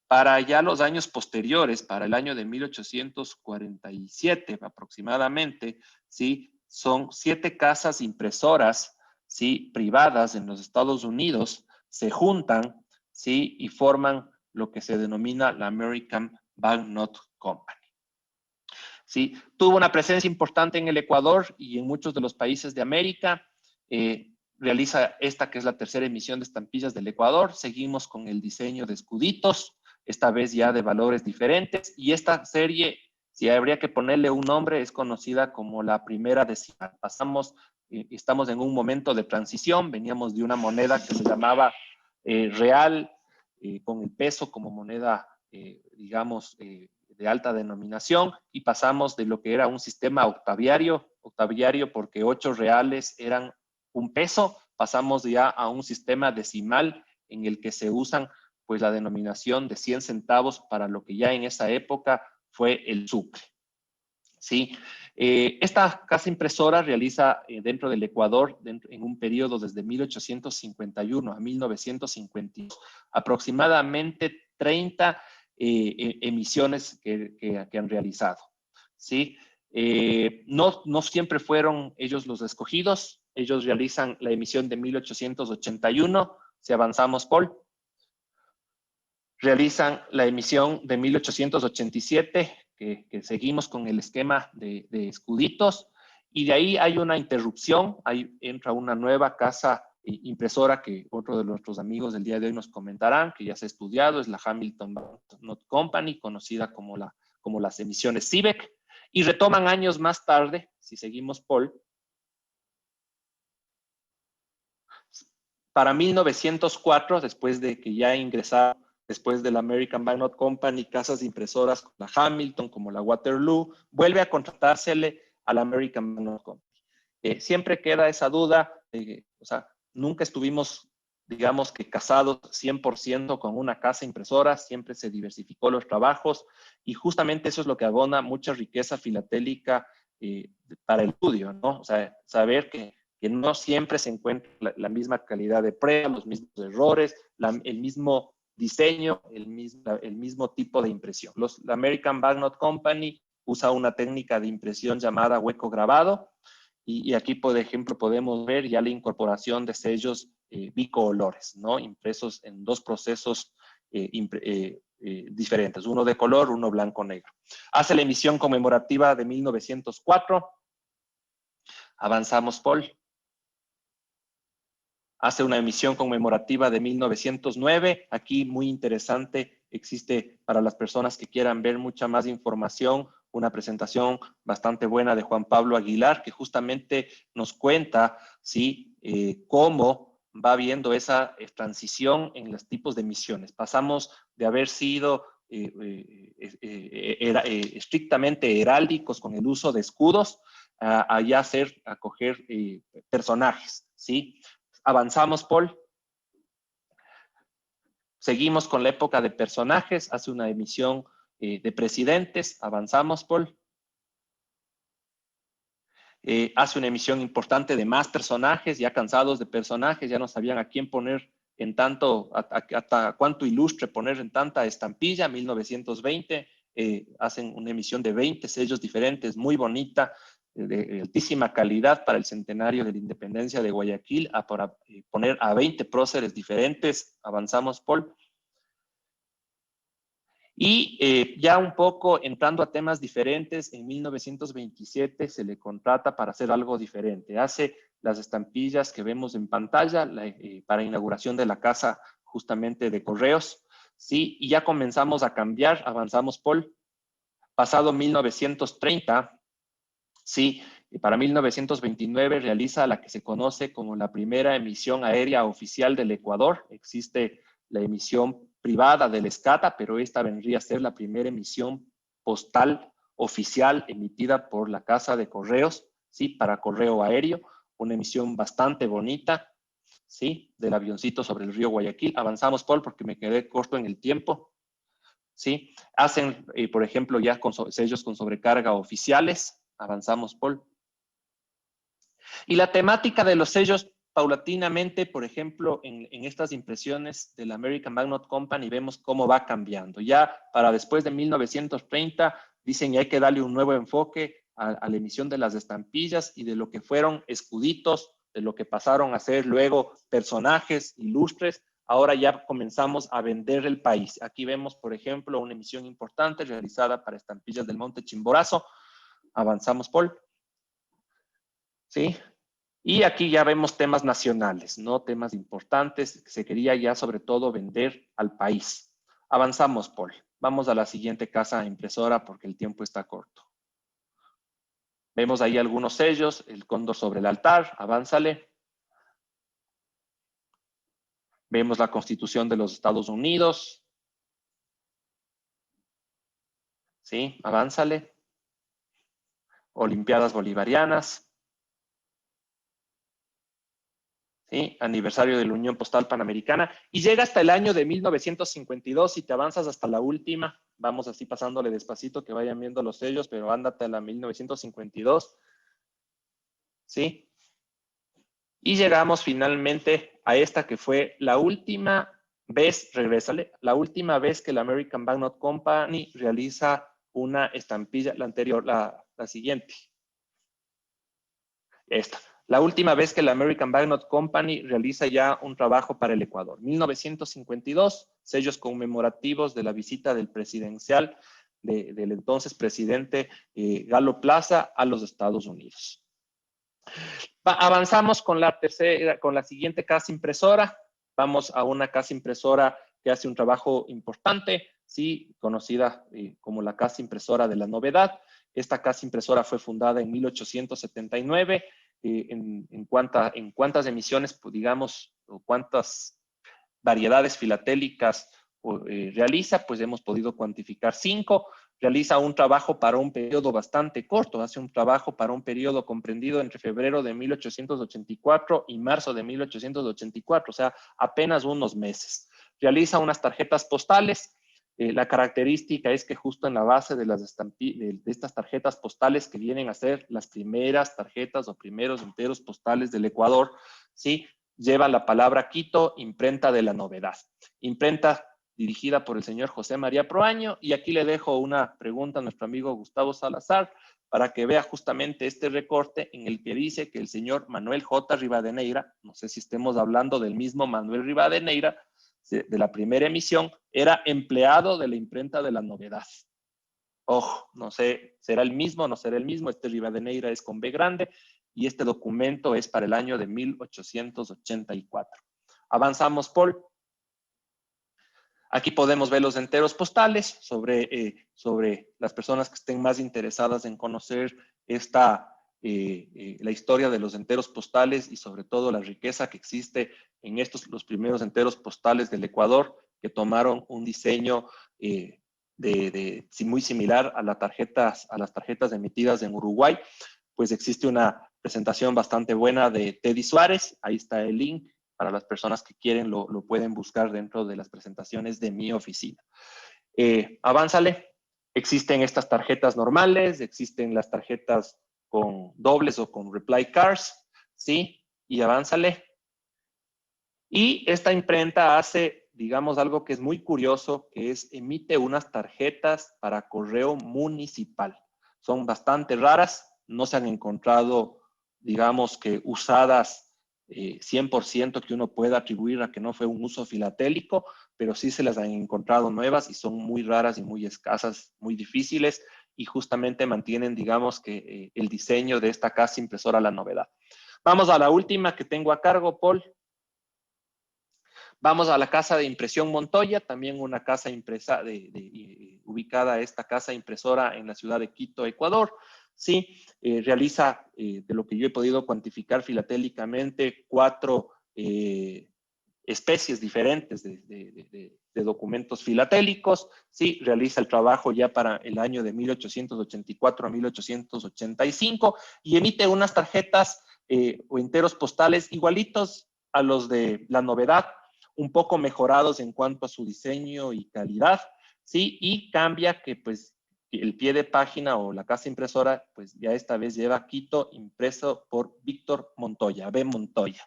Para ya los años posteriores, para el año de 1847 aproximadamente, ¿sí?, son 7 casas impresoras, ¿sí?, privadas en los Estados Unidos, se juntan, ¿sí?, y forman lo que se denomina la American Banknote Company. ¿Sí? Tuvo una presencia importante en el Ecuador y en muchos de los países de América. Realiza esta que es la tercera emisión de estampillas del Ecuador. Seguimos con el diseño de escuditos, esta vez ya de valores diferentes. Y esta serie, si habría que ponerle un nombre, es conocida como la primera decimal. Estamos en un momento de transición. Veníamos de una moneda que se llamaba real, con el peso como moneda, digamos, de alta denominación, y pasamos de lo que era un sistema octaviario porque 8 reales eran un peso, pasamos ya a un sistema decimal en el que se usan pues la denominación de 100 centavos para lo que ya en esa época fue el sucre. ¿Sí? Esta casa impresora realiza dentro del Ecuador, en un periodo desde 1851 a 1952, aproximadamente 30 emisiones que han realizado. ¿Sí? No siempre fueron ellos los escogidos. Ellos realizan la emisión de 1881, si avanzamos, Paul. Realizan la emisión de 1887, que seguimos con el esquema de escuditos, y de ahí hay una interrupción, ahí entra una nueva casa impresora que otro de nuestros amigos del día de hoy nos comentarán, que ya se ha estudiado, es la Hamilton Banknote Company, conocida como las emisiones CIVEC, y retoman años más tarde, si seguimos, Paul, para 1904, después de que ya ingresaron, después de la American Banknote Company, casas impresoras como la Hamilton, como la Waterloo, vuelve a contratársele a la American Banknote Company. Siempre queda esa duda, o sea, nunca estuvimos, digamos que casados 100% con una casa impresora, siempre se diversificó los trabajos, y justamente eso es lo que abona mucha riqueza filatélica para el estudio, ¿no? O sea, saber que no siempre se encuentra la misma calidad de prueba, los mismos errores, el mismo diseño, el mismo tipo de impresión. La American Banknote Company usa una técnica de impresión llamada hueco grabado, y aquí, por ejemplo, podemos ver ya la incorporación de sellos bicolores, ¿no? Impresos en 2 procesos diferentes, uno de color, uno blanco-negro. Hace la emisión conmemorativa de 1904. Avanzamos, Paul. Hace una emisión conmemorativa de 1909. Aquí, muy interesante, existe para las personas que quieran ver mucha más información, una presentación bastante buena de Juan Pablo Aguilar, que justamente nos cuenta, ¿sí?, cómo va viendo esa transición en los tipos de emisiones. Pasamos de haber sido estrictamente heráldicos con el uso de escudos a ya acoger personajes, ¿sí? Avanzamos, Paul. Seguimos con la época de personajes. Hace una emisión de presidentes. Avanzamos, Paul. Hace una emisión importante de más personajes, ya cansados de personajes, ya no sabían a quién poner en tanto, hasta cuánto ilustre poner en tanta estampilla. 1920, hacen una emisión de 20 sellos diferentes, muy bonita, de altísima calidad para el centenario de la independencia de Guayaquil, para poner a 20 próceres diferentes. Avanzamos, Paul. Y ya un poco entrando a temas diferentes, en 1927 se le contrata para hacer algo diferente. Hace las estampillas que vemos en pantalla para inauguración de la casa justamente de correos, ¿sí? Y ya comenzamos a cambiar. Avanzamos, Paul. Pasado 1930, ¿sí? Y para 1929 realiza la que se conoce como la primera emisión aérea oficial del Ecuador. Existe la emisión privada del Escata, pero esta vendría a ser la primera emisión postal oficial emitida por la Casa de Correos, ¿sí? Para correo aéreo, una emisión bastante bonita, ¿sí? Del avioncito sobre el río Guayaquil. Avanzamos, Paul, porque me quedé corto en el tiempo, ¿sí? Hacen, por ejemplo, ya con sellos con sobrecarga oficiales. Avanzamos, Paul. Y la temática de los sellos, paulatinamente, por ejemplo, en estas impresiones de la American Banknote Company, vemos cómo va cambiando. Ya para después de 1930, dicen que hay que darle un nuevo enfoque a la emisión de las estampillas y de lo que fueron escuditos, de lo que pasaron a ser luego personajes ilustres. Ahora ya comenzamos a vender el país. Aquí vemos, por ejemplo, una emisión importante realizada para estampillas del Monte Chimborazo. Avanzamos, Paul. ¿Sí? Y aquí ya vemos temas nacionales, ¿no? Temas importantes. Se quería ya sobre todo vender al país. Avanzamos, Paul. Vamos a la siguiente casa impresora porque el tiempo está corto. Vemos ahí algunos sellos, el cóndor sobre el altar, avánzale. Vemos la Constitución de los Estados Unidos. ¿Sí? Avánzale. Olimpiadas Bolivarianas. ¿Sí? Aniversario de la Unión Postal Panamericana, y llega hasta el año de 1952, y te avanzas hasta la última, vamos así pasándole despacito, que vayan viendo los sellos, pero ándate a la 1952, ¿sí? Y llegamos finalmente a esta que fue la última vez, regrésale, la última vez que la American Banknote Company realiza una estampilla, la anterior, la siguiente. Esta. La última vez que la American Banknote Company realiza ya un trabajo para el Ecuador. 1952, sellos conmemorativos de la visita del presidencial, del entonces presidente Galo Plaza a los Estados Unidos. Avanzamos con la siguiente casa impresora. Vamos a una casa impresora que hace un trabajo importante, ¿sí? Conocida como la Casa Impresora de la Novedad. Esta casa impresora fue fundada en 1879. En cuántas emisiones, pues, digamos, o cuántas variedades filatélicas realiza, pues hemos podido cuantificar 5. Realiza un trabajo para un periodo bastante corto, hace un trabajo para un periodo comprendido entre febrero de 1884 y marzo de 1884, o sea, apenas unos meses. Realiza unas tarjetas postales. La característica es que justo en la base de estas tarjetas postales, que vienen a ser las primeras tarjetas o primeros enteros postales del Ecuador, ¿sí? Lleva la palabra Quito, imprenta de la novedad. Imprenta dirigida por el señor José María Proaño, y aquí le dejo una pregunta a nuestro amigo Gustavo Salazar para que vea justamente este recorte en el que dice que el señor Manuel J. Rivadeneira, no sé si estemos hablando del mismo Manuel Rivadeneira, de la primera emisión, era empleado de la imprenta de la novedad. Ojo, no sé, ¿será el mismo o no será el mismo? Este Rivadeneira es con B grande y este documento es para el año de 1884. Avanzamos, Paul. Aquí podemos ver los enteros postales sobre las personas que estén más interesadas en conocer la historia de los enteros postales y sobre todo la riqueza que existe en los primeros enteros postales del Ecuador, que tomaron un diseño muy similar a las tarjetas emitidas en Uruguay. Pues existe una presentación bastante buena de Teddy Suárez. Ahí está el link. Para las personas que quieren, lo pueden buscar dentro de las presentaciones de mi oficina. Avánzale. Existen estas tarjetas normales, existen las tarjetas con dobles o con reply cards, ¿sí? Y avánzale. Y esta imprenta hace, digamos, algo que es muy curioso, que es emite unas tarjetas para correo municipal. Son bastante raras, no se han encontrado, digamos, que usadas 100% que uno pueda atribuir a que no fue un uso filatélico, pero sí se las han encontrado nuevas y son muy raras y muy escasas, muy difíciles, y justamente mantienen, digamos, que el diseño de esta casa impresora la novedad. Vamos a la última que tengo a cargo, Paul. Vamos a la casa de impresión Montoya, también una casa ubicada esta casa impresora en la ciudad de Quito, Ecuador. ¿sí? Realiza, de lo que yo he podido cuantificar filatélicamente, 4 especies diferentes de documentos filatélicos, ¿sí? Realiza el trabajo ya para el año de 1884 a 1885 y emite unas tarjetas o enteros postales igualitos a los de la novedad, un poco mejorados en cuanto a su diseño y calidad, ¿sí? Y cambia que pues el pie de página o la casa impresora, pues ya esta vez lleva Quito impreso por Víctor Montoya, B. Montoya.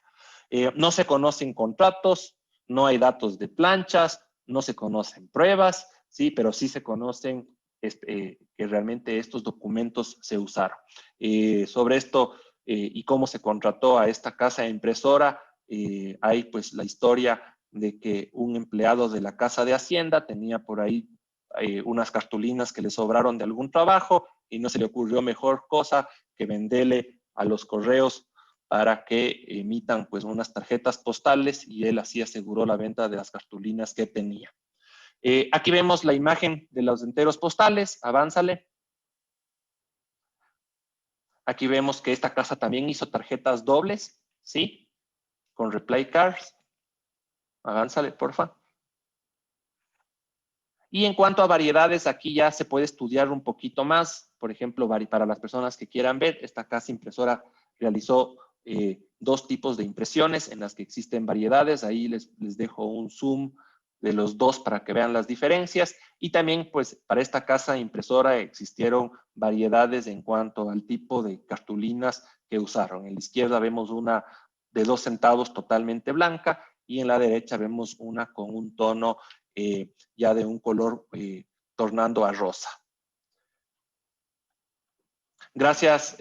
No se conocen contratos, no hay datos de planchas, no se conocen pruebas, sí, pero sí se conocen que realmente estos documentos se usaron. Sobre esto y cómo se contrató a esta casa impresora, hay pues la historia de que un empleado de la Casa de Hacienda tenía por ahí unas cartulinas que le sobraron de algún trabajo y no se le ocurrió mejor cosa que venderle a los correos para que emitan pues unas tarjetas postales y él así aseguró la venta de las cartulinas que tenía. Aquí vemos la imagen de los enteros postales, avánzale. Aquí vemos que esta casa también hizo tarjetas dobles, ¿sí? Con replay cards. Avánzale, porfa. Y en cuanto a variedades, aquí ya se puede estudiar un poquito más. Por ejemplo, para las personas que quieran ver, esta casa impresora realizó 2 tipos de impresiones en las que existen variedades. Ahí les dejo un zoom de los 2 para que vean las diferencias. Y también, pues, para esta casa impresora existieron variedades en cuanto al tipo de cartulinas que usaron. En la izquierda vemos una de 2 centavos totalmente blanca y en la derecha vemos una con un tono ya de un color tornando a rosa. Gracias,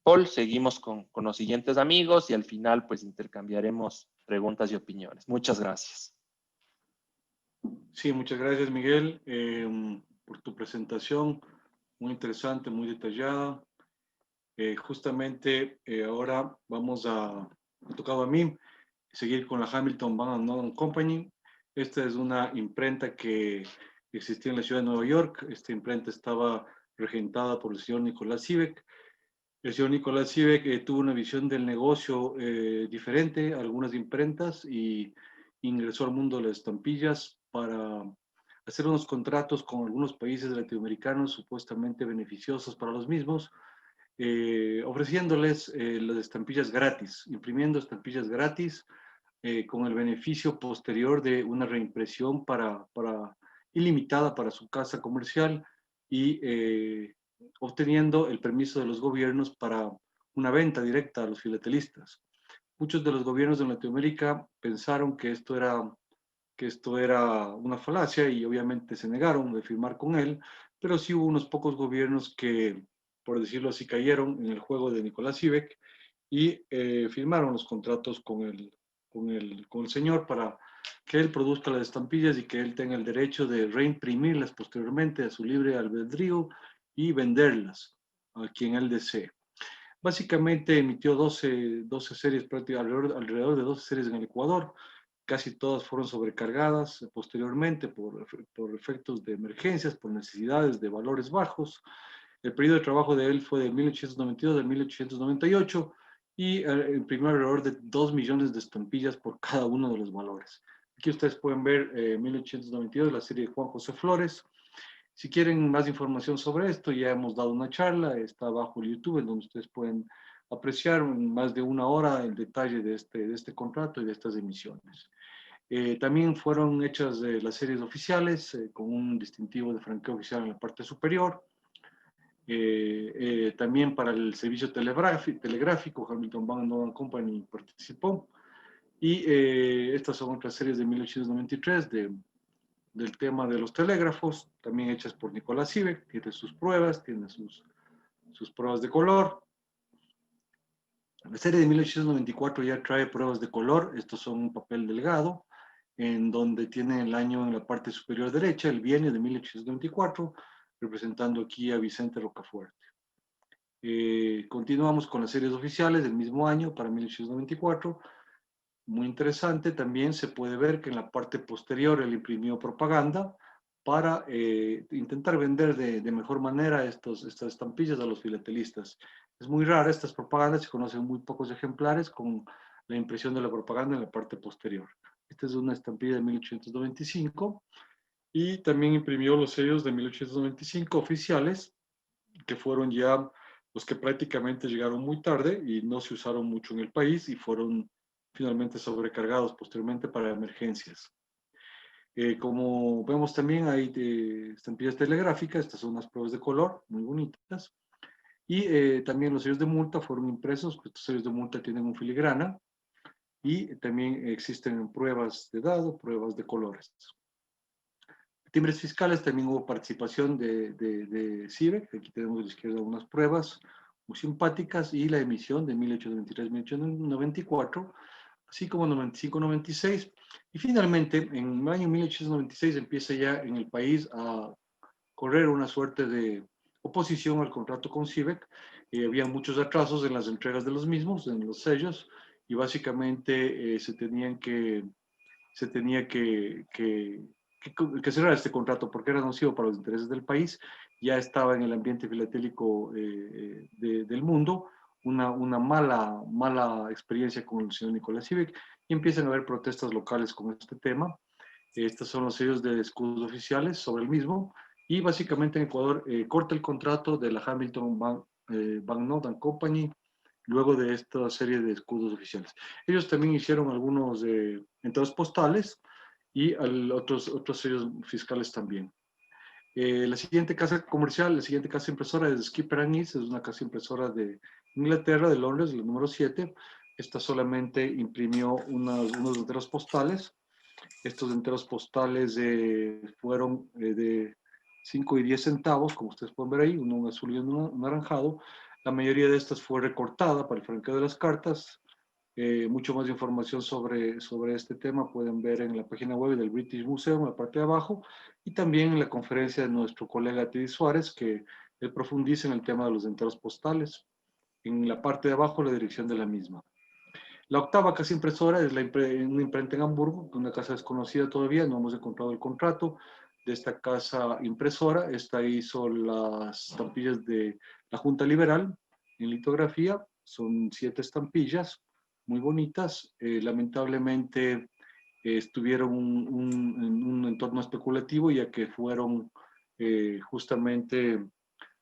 Paul. Seguimos con los siguientes amigos y al final pues intercambiaremos preguntas y opiniones. Muchas gracias. Sí, muchas gracias, Miguel, por tu presentación. Muy interesante, muy detallada. Justamente ahora vamos me ha tocado a mí seguir con la Hamilton Van Nolan Company. Esta es una imprenta que existía en la ciudad de Nueva York. Esta imprenta estaba regentada por el señor Nicolás Sivek. El señor Nicolás Sivek tuvo una visión del negocio diferente a algunas imprentas y ingresó al mundo de las estampillas para hacer unos contratos con algunos países latinoamericanos supuestamente beneficiosos para los mismos, ofreciéndoles las estampillas gratis, imprimiendo estampillas gratis con el beneficio posterior de una reimpresión ilimitada para su casa comercial y obteniendo el permiso de los gobiernos para una venta directa a los filatelistas. Muchos de los gobiernos de Latinoamérica pensaron que esto era una falacia y obviamente se negaron de firmar con él, pero sí hubo unos pocos gobiernos que, por decirlo así, cayeron en el juego de Nicolás Sivek y firmaron los contratos con el señor para que él produzca las estampillas y que él tenga el derecho de reimprimirlas posteriormente a su libre albedrío y venderlas a quien él desee. Básicamente emitió 12 series, alrededor de 12 series en el Ecuador. Casi todas fueron sobrecargadas posteriormente por efectos de emergencias, por necesidades de valores bajos. El periodo de trabajo de él fue de 1892 a 1898 y imprimió alrededor de 2 millones de estampillas por cada uno de los valores. Aquí ustedes pueden ver 1892, la serie de Juan José Flores. Si quieren más información sobre esto, ya hemos dado una charla, está abajo el YouTube, en donde ustedes pueden apreciar en más de 1 hora el detalle de este contrato y de estas emisiones. También fueron hechas las series oficiales con un distintivo de franqueo oficial en la parte superior. También para el servicio telegráfico, Hamilton Van Nolan Company participó. Y estas son otras series de 1893 del tema de los telégrafos, también hechas por Nicolás Sivek. Tiene sus pruebas, tiene sus pruebas de color. La serie de 1894 ya trae pruebas de color. Estos son un papel delgado, en donde tiene el año en la parte superior derecha, el bienio de 1894, representando aquí a Vicente Rocafuerte. Continuamos con las series oficiales del mismo año, para 1894. Muy interesante, también se puede ver que en la parte posterior él imprimió propaganda para intentar vender de mejor manera estas estampillas a los filatelistas. Es muy rara estas propagandas, se conocen muy pocos ejemplares con la impresión de la propaganda en la parte posterior. Esta es una estampilla de 1895 y también imprimió los sellos de 1895 oficiales, que fueron ya los que prácticamente llegaron muy tarde y no se usaron mucho en el país y fueron finalmente sobrecargados posteriormente para emergencias. Como vemos también hay estampillas telegráficas, estas son unas pruebas de color muy bonitas. Y también los sellos de multa fueron impresos, estos sellos de multa tienen un filigrana y también existen pruebas de dado, pruebas de colores. Timbres fiscales también hubo participación de CIVEC, aquí tenemos a la izquierda unas pruebas muy simpáticas y la emisión de 1893-1894, así como 95-96. Y finalmente, en el año 1896 empieza ya en el país a correr una suerte de oposición al contrato con CIVEC. Había muchos atrasos en las entregas de los mismos, en los sellos, y básicamente se tenía que cerrar este contrato porque era nocivo para los intereses del país. Ya estaba en el ambiente filatélico del mundo una mala experiencia con el señor Nicolás Civic y empiezan a haber protestas locales con este tema. Estos son los sellos de escudos oficiales sobre el mismo y básicamente en Ecuador corta el contrato de la Hamilton Banknote and Company luego de esta serie de escudos oficiales. Ellos también hicieron algunos entradas postales y otros sellos fiscales también. La siguiente casa comercial, la siguiente casa impresora es Skipper & Ease, es una casa impresora de Inglaterra, de Londres, la número 7. Esta solamente imprimió unos enteros postales. Estos enteros postales fueron de 5 y 10 centavos, como ustedes pueden ver ahí, uno azul y uno naranjado. La mayoría de estas fue recortada para el franqueo de las cartas. Mucho más información sobre este tema pueden ver en la página web del British Museum, en la parte de abajo, y también en la conferencia de nuestro colega Teddy Suárez, que él profundiza en el tema de los enteros postales. En la parte de abajo, la dirección de la misma. La octava casa impresora es una imprenta en Hamburgo, una casa desconocida todavía, no hemos encontrado el contrato de esta casa impresora. Esta hizo las estampillas de la Junta Liberal en litografía, son 7 estampillas muy bonitas. Lamentablemente estuvieron en un entorno especulativo, ya que fueron justamente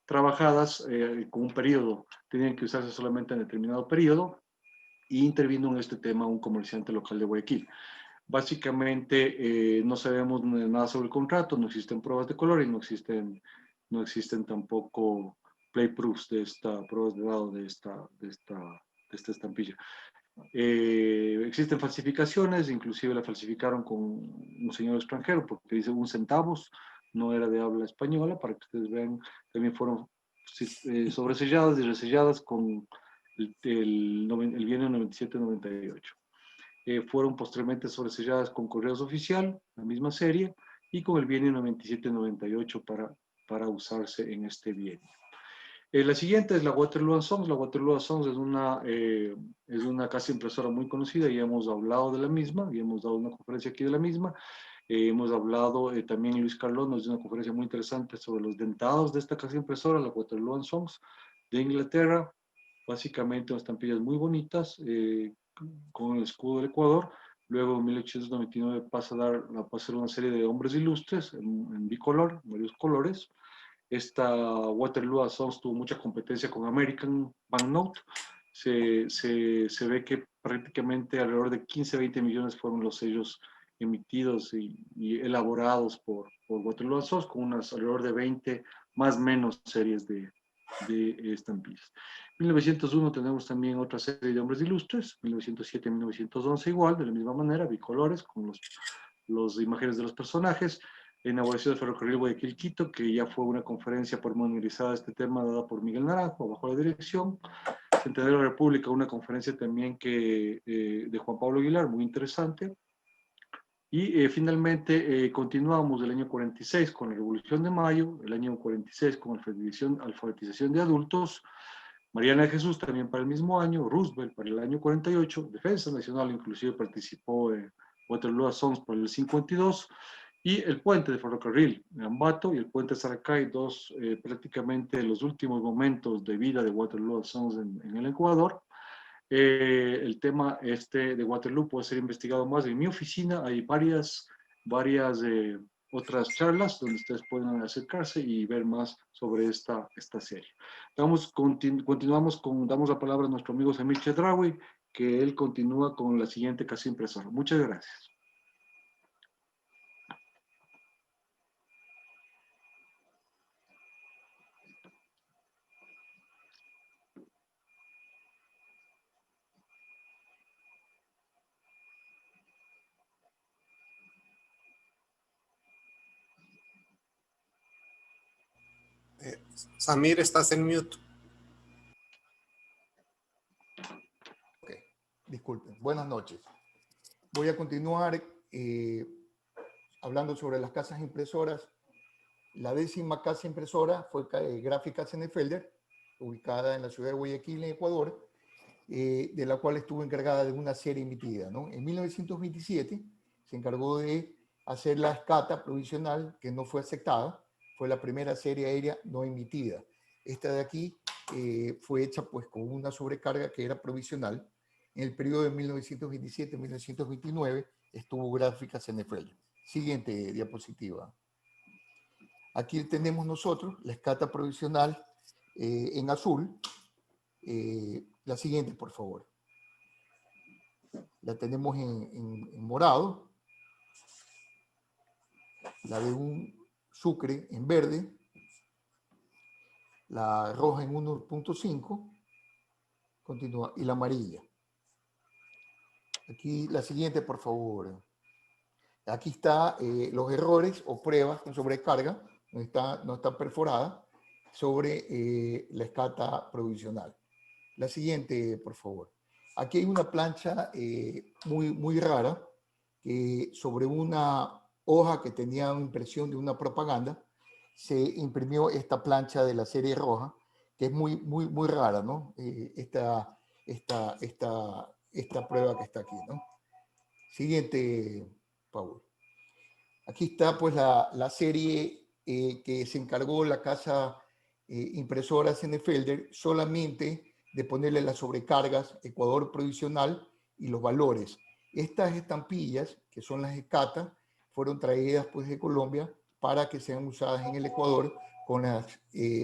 trabajadas con un periodo, tenían que usarse solamente en determinado periodo, y intervino en este tema un comerciante local de Guayaquil. Básicamente no sabemos nada sobre el contrato, no existen pruebas de color y no existen tampoco playproofs de pruebas de dado de esta estampilla. Existen falsificaciones, inclusive la falsificaron con un señor extranjero porque dice 1 centavos, no era de habla española, para que ustedes vean, también fueron sobreselladas y reselladas con el bienio 97-98. Fueron posteriormente sobreselladas con correos oficial, la misma serie, y con el bienio 97-98 para usarse en este bienio. La siguiente es la Waterloo & Sons. La Waterloo & Sons es una casa impresora muy conocida y hemos hablado de la misma, y hemos dado una conferencia aquí de la misma. Hemos hablado también, Luis Carlos nos dio una conferencia muy interesante sobre los dentados de esta casa impresora, la Waterloo & Sons de Inglaterra. Básicamente unas estampillas muy bonitas con el escudo del Ecuador. Luego en 1899 pasa a ser una serie de hombres ilustres en bicolor, varios colores. Esta Waterloo & Sons tuvo mucha competencia con American Banknote. Se ve que prácticamente alrededor de 15-20 millones fueron los sellos emitidos y elaborados por Waterloo & Sons, con unas alrededor de 20 más o menos series de estampillas. En 1901 tenemos también otra serie de hombres ilustres, 1907 y 1911 igual, de la misma manera, bicolores, con las imágenes de los personajes. La inauguración del ferrocarril Guayaquil-Quito, que ya fue una conferencia pormenorizada de este tema dada por Miguel Naranjo, bajo la dirección. Centenario de la República, una conferencia también de Juan Pablo Aguilar, muy interesante. Y finalmente continuamos el año 46 con la Revolución de Mayo, el año 46 con la alfabetización de adultos, Mariana de Jesús también para el mismo año, Roosevelt para el año 48, Defensa Nacional inclusive participó en Waterloo & Sons para el 52, Y el puente de ferrocarril en Ambato y el puente Saracay, dos prácticamente los últimos momentos de vida de Waterloo Sons en el Ecuador. El tema de Waterloo puede ser investigado más en mi oficina. Hay varias otras charlas donde ustedes pueden acercarse y ver más sobre esta serie. Continuamos damos la palabra a nuestro amigo Samir Chedraui, que él continúa con la siguiente casa impresora. Muchas gracias. Samir, estás en mute. Ok, disculpen. Buenas noches. Voy a continuar hablando sobre las casas impresoras. La 10ª casa impresora fue Gráfica Senefelder, ubicada en la ciudad de Guayaquil, en Ecuador, de la cual estuvo encargada de una serie emitida, ¿no? En 1927 se encargó de hacer la escata provisional, que no fue aceptada. Fue la primera serie aérea no emitida. Esta de aquí fue hecha pues con una sobrecarga que era provisional. En el periodo de 1927-1929 estuvo Gráfica Senefelder. Siguiente diapositiva. Aquí tenemos nosotros la escata provisional en azul. La siguiente, por favor. La tenemos en morado. La de un Sucre en verde. La roja en 1.5. Continúa. Y la amarilla. Aquí la siguiente, por favor. Aquí está los errores o pruebas con sobrecarga. No está perforada sobre la escata provisional. La siguiente, por favor. Aquí hay una plancha muy rara sobre una hoja que tenía una impresión de una propaganda. Se imprimió esta plancha de la serie roja, que es muy rara, ¿no? Esta prueba que está aquí, ¿no? Siguiente, Paul. Aquí está pues la serie que se encargó la casa impresora Senefelder solamente de ponerle las sobrecargas, Ecuador provisional y los valores. Estas estampillas, que son las escatas, fueron traídas pues de Colombia para que sean usadas en el Ecuador con las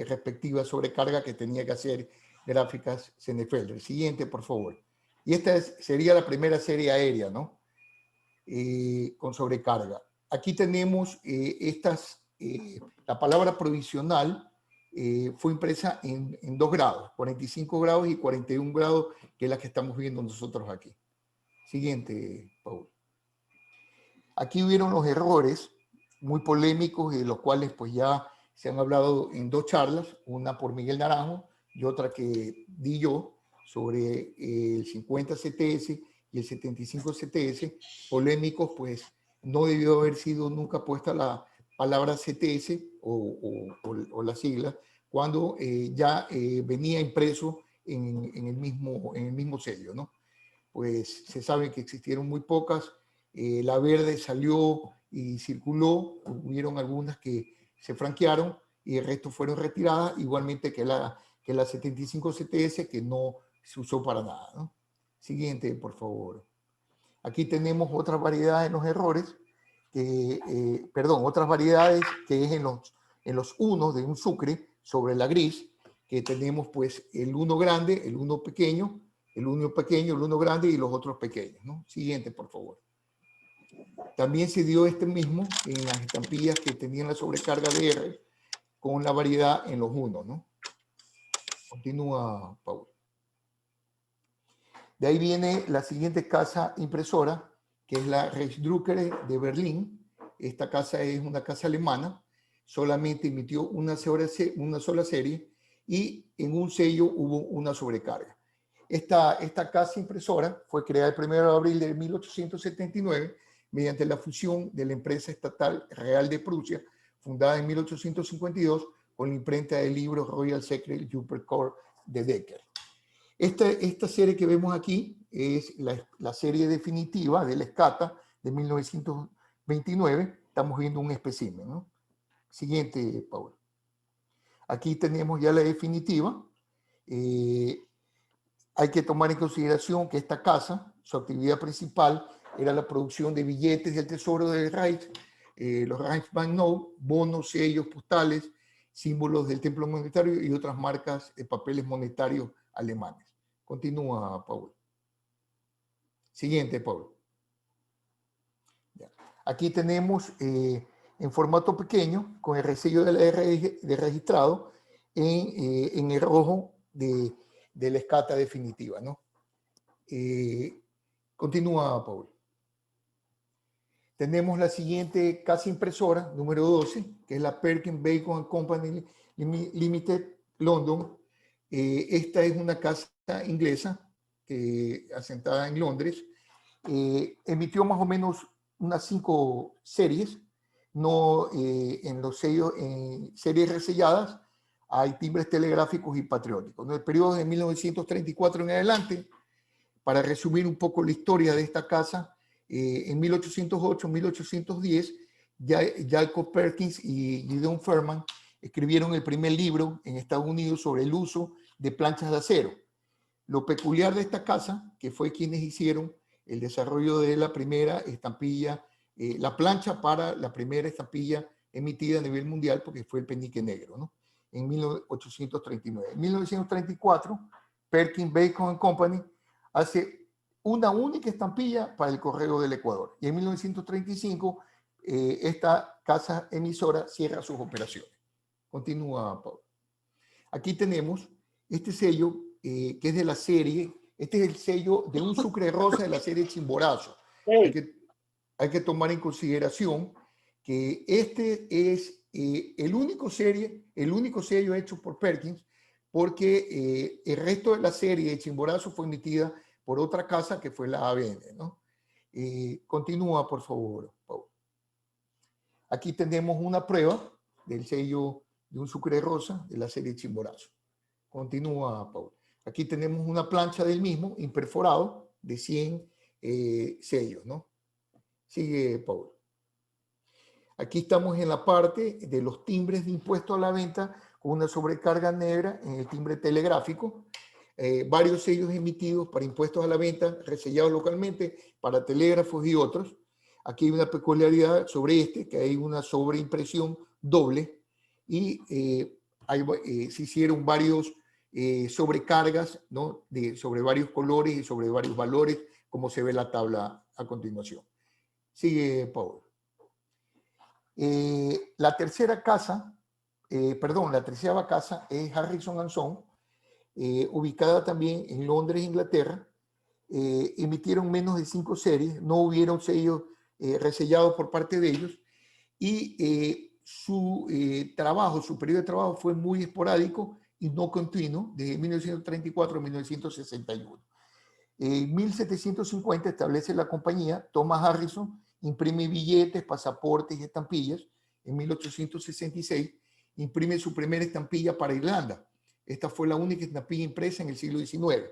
respectivas sobrecargas que tenía que hacer Gráficas Senefelder. Siguiente, por favor. Y esta sería la primera serie aérea, ¿no? Con sobrecarga. Aquí tenemos la palabra provisional fue impresa en 2 grados, 45 grados y 41 grados, que es la que estamos viendo nosotros aquí. Siguiente, Paul. Aquí hubieron los errores muy polémicos, de los cuales pues ya se han hablado en 2 charlas, una por Miguel Naranjo y otra que di yo sobre el 50 CTS y el 75 CTS, polémicos, pues no debió haber sido nunca puesta la palabra CTS o la sigla, cuando ya venía impreso en el mismo sello, ¿no? Pues se sabe que existieron muy pocas. La verde salió y circuló, hubieron algunas que se franquearon y el resto fueron retiradas, igualmente que la 75 CTS, que no se usó para nada, ¿no? Siguiente, por favor. Aquí tenemos otras variedades en los errores, otras variedades que es en los unos de un Sucre sobre la gris, que tenemos pues el uno grande, el uno pequeño, el uno grande y los otros pequeños, ¿no? Siguiente, por favor. También se dio este mismo en las estampillas que tenían la sobrecarga de R con la variedad en los unos, ¿no? Continúa, Paul. De ahí viene la siguiente casa impresora, que es la Rechtsdrucker de Berlín. Esta casa es una casa alemana, solamente emitió una sola serie y en un sello hubo una sobrecarga. Esta casa impresora fue creada el 1 de abril de 1879 mediante la fusión de la empresa estatal Real de Prusia, fundada en 1852 con la imprenta del libro Royal Secret Jupercore de Decker. Esta serie que vemos aquí es la serie definitiva de la escata de 1929, estamos viendo un espécimen, ¿no? Siguiente, Paul. Aquí tenemos ya la definitiva. Hay que tomar en consideración que esta casa, su actividad principal era la producción de billetes del Tesoro del Reich, los Reichsbanknoten, bonos, sellos postales, símbolos del templo monetario y otras marcas de papeles monetarios alemanes. Continúa, Paul. Siguiente, Paul. Ya. Aquí tenemos en formato pequeño, con el resello de registrado en el rojo de la escata definitiva, ¿no? Continúa, Paul. Tenemos la siguiente casa impresora, número 12, que es la Perkins Bacon Company Limited, London. Esta es una casa inglesa asentada en Londres. Emitió más o menos unas 5 series, no en los sellos, en series reselladas, hay timbres telegráficos y patrióticos. En el periodo de 1934 en adelante, para resumir un poco la historia de esta casa, en 1808-1810, Jacob Perkins y Gideon Ferman escribieron el primer libro en Estados Unidos sobre el uso de planchas de acero. Lo peculiar de esta casa, que fue quienes hicieron el desarrollo de la primera estampilla, la plancha para la primera estampilla emitida a nivel mundial, porque fue el penique negro, ¿no? En 1839. En 1934, Perkins Bacon Company hace una única estampilla para el correo del Ecuador. Y en 1935, esta casa emisora cierra sus operaciones. Continúa, Pablo. Aquí tenemos este sello que es de la serie, este es el sello de un sucre rosa de la serie Chimborazo. Hay que tomar en consideración que este es el único sello hecho por Perkins, porque el resto de la serie de Chimborazo fue emitida por otra casa que fue la ABN, ¿no? Continúa, por favor, Paul. Aquí tenemos una prueba del sello de un sucre rosa de la serie Chimborazo. Continúa, Paul. Aquí tenemos una plancha del mismo, imperforado, de 100 sellos, ¿no? Sigue, Paul. Aquí estamos en la parte de los timbres de impuesto a la venta con una sobrecarga negra en el timbre telegráfico. Varios sellos emitidos para impuestos a la venta, resellados localmente para telégrafos y otros. Aquí hay una peculiaridad sobre que hay una sobreimpresión doble y se hicieron varios sobrecargas, ¿no? Sobre varios colores y sobre varios valores, como se ve en la tabla a continuación. Sigue, Paul. La tercera casa, la tercera casa es Harrison & Son, ubicada también en Londres, Inglaterra. Emitieron menos de 5 series, no hubieron sellos resellados por parte de ellos y su periodo de trabajo fue muy esporádico y no continuo, desde 1934 a 1961. En 1750 establece la compañía, Thomas Harrison imprime billetes, pasaportes y estampillas. En 1866 imprime su primera estampilla para Irlanda. Esta fue la única estampilla impresa en el siglo XIX.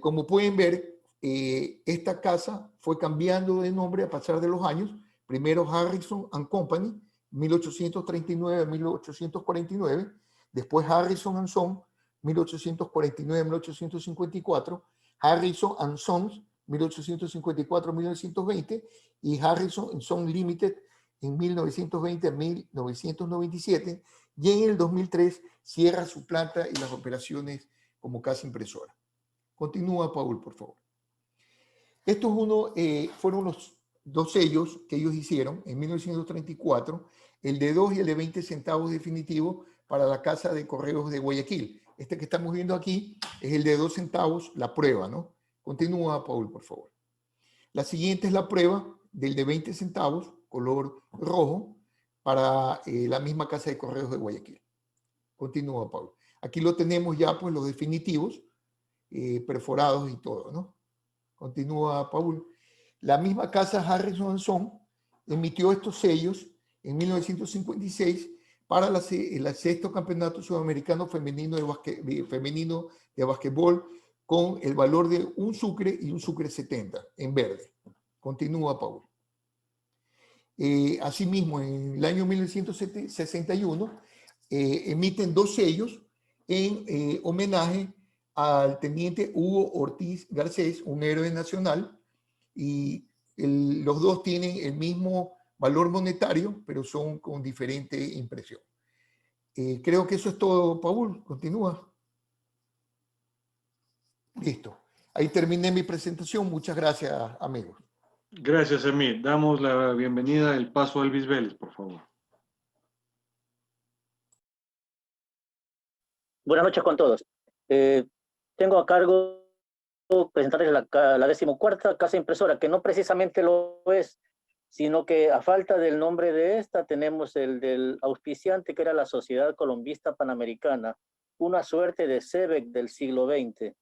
Como pueden ver, esta casa fue cambiando de nombre a pasar de los años. Primero Harrison & Company, 1839 a 1849. Después Harrison & Son, 1849 a 1854. Harrison & Sons, 1854-1920, y Harrison & Son Limited en 1920 a 1997, y en el 2003 cierra su planta y las operaciones como casa impresora. Continúa, Paul, por favor. Estos fueron los 2 sellos que ellos hicieron en 1934, el de 2 y el de 20 centavos definitivo para la Casa de Correos de Guayaquil. Este que estamos viendo aquí es el de 2 centavos, la prueba, ¿no? Continúa, Paul, por favor. La siguiente es la prueba del de 20 centavos, color rojo, para la misma Casa de Correos de Guayaquil. Continúa, Paul. Aquí lo tenemos ya, pues, los definitivos, perforados y todo, ¿no? Continúa, Paul. La misma casa Harrison & Son emitió estos sellos en 1956 para el 6º Campeonato Sudamericano Femenino de Basquetbol, con el valor de un sucre y un sucre 70 en verde. Continúa, Paul. Asimismo, en el año 1961, emiten 2 sellos en homenaje al teniente Hugo Ortiz Garcés, un héroe nacional, y los dos tienen el mismo valor monetario, pero son con diferente impresión. Creo que eso es todo, Paul. Continúa. Listo. Ahí terminé mi presentación. Muchas gracias, amigos. Gracias, Emir. Damos la bienvenida, el paso a Elvis Vélez, por favor. Buenas noches con todos. Tengo a cargo presentarles la 14ª casa impresora, que no precisamente lo es, sino que a falta del nombre de esta tenemos el del auspiciante, que era la Sociedad Colombista Panamericana, una suerte de SEBEC del siglo XX.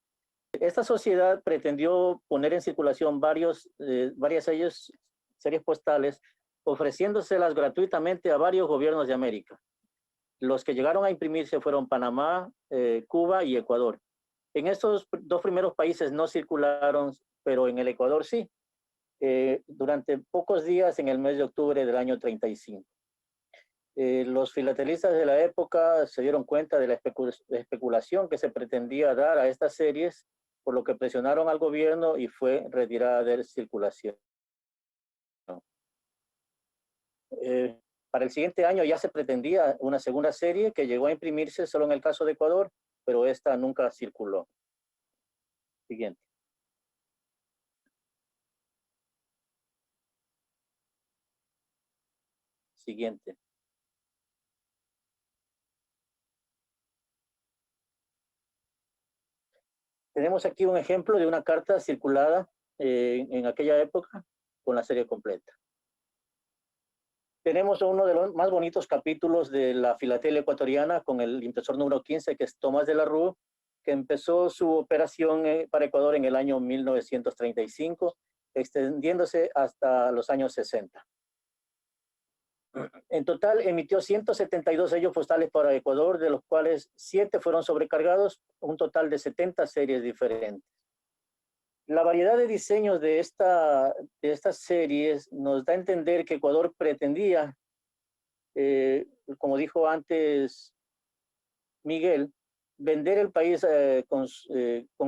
Esta sociedad pretendió poner en circulación varias series postales, ofreciéndoselas gratuitamente a varios gobiernos de América. Los que llegaron a imprimirse fueron Panamá, Cuba y Ecuador. En estos 2 primeros países no circularon, pero en el Ecuador sí, durante pocos días en el mes de octubre del año 35. Los filatelistas de la época se dieron cuenta de la especulación que se pretendía dar a estas series, por lo que presionaron al gobierno y fue retirada de circulación. Para el siguiente año ya se pretendía una segunda serie que llegó a imprimirse solo en el caso de Ecuador, pero esta nunca circuló. Siguiente. Siguiente. Tenemos aquí un ejemplo de una carta circulada en aquella época con la serie completa. Tenemos uno de los más bonitos capítulos de la filatelia ecuatoriana con el impresor número 15, que es Tomás de la Rue, que empezó su operación para Ecuador en el año 1935, extendiéndose hasta los años 60. En total emitió 172 sellos postales para Ecuador, de los cuales 7 fueron sobrecargados, un total de 70 series diferentes. La variedad de diseños de estas series nos da a entender que Ecuador pretendía, como dijo antes Miguel, vender el país con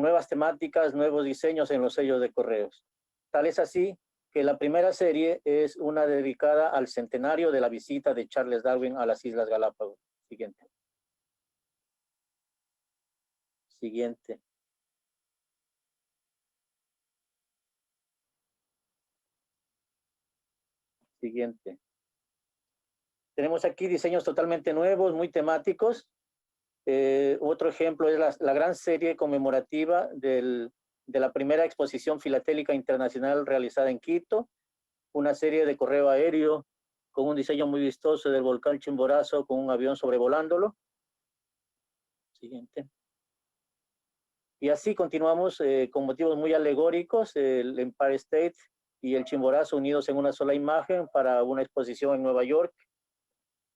nuevas temáticas, nuevos diseños en los sellos de correos. Tal es así que la primera serie es una dedicada al centenario de la visita de Charles Darwin a las Islas Galápagos. Siguiente. Siguiente. Siguiente. Tenemos aquí diseños totalmente nuevos, muy temáticos. Otro ejemplo es la gran serie conmemorativa de la primera exposición filatélica internacional realizada en Quito, una serie de correo aéreo con un diseño muy vistoso del volcán Chimborazo con un avión sobrevolándolo. Siguiente. Y así continuamos con motivos muy alegóricos, el Empire State y el Chimborazo unidos en una sola imagen para una exposición en Nueva York,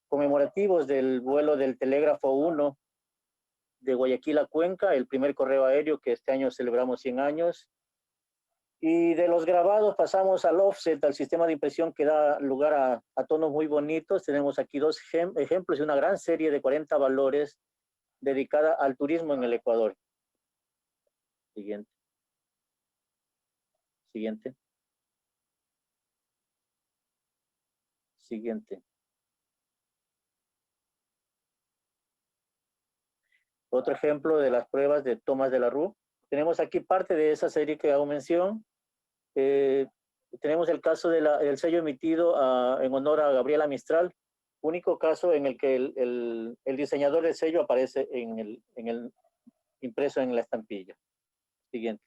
conmemorativos del vuelo del Telégrafo 1 de Guayaquil a Cuenca, el primer correo aéreo que este año celebramos 100 años. Y de los grabados pasamos al offset, al sistema de impresión que da lugar a tonos muy bonitos. Tenemos aquí 2 ejemplos de una gran serie de 40 valores dedicada al turismo en el Ecuador. Siguiente. Siguiente. Siguiente. Otro ejemplo de las pruebas de Tomás de la Rue. Tenemos aquí parte de esa serie que hago mención. Tenemos el caso del sello emitido en honor a Gabriela Mistral, único caso en el que el diseñador del sello aparece impreso en la estampilla. Siguiente.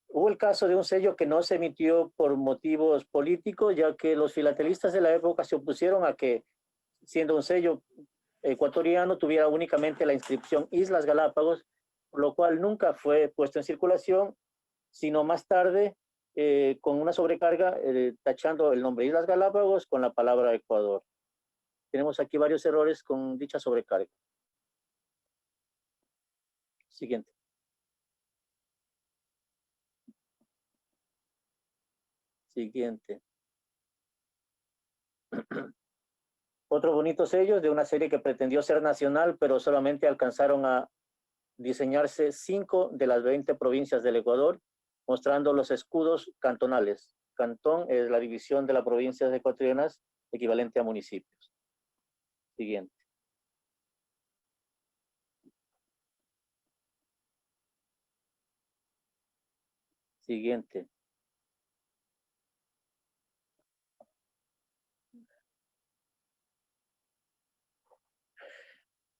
Hubo el caso de un sello que no se emitió por motivos políticos, ya que los filatelistas de la época se opusieron a que, siendo un sello ecuatoriano, tuviera únicamente la inscripción Islas Galápagos, por lo cual nunca fue puesto en circulación, sino más tarde con una sobrecarga tachando el nombre Islas Galápagos con la palabra Ecuador. tenemos aquí varios errores con dicha sobrecarga. Siguiente. Siguiente. Otros bonitos sellos de una serie que pretendió ser nacional, pero solamente alcanzaron a diseñarse 5 de las 20 provincias del Ecuador, mostrando los escudos cantonales. Cantón es la división de las provincias ecuatorianas equivalente a municipios. Siguiente. Siguiente.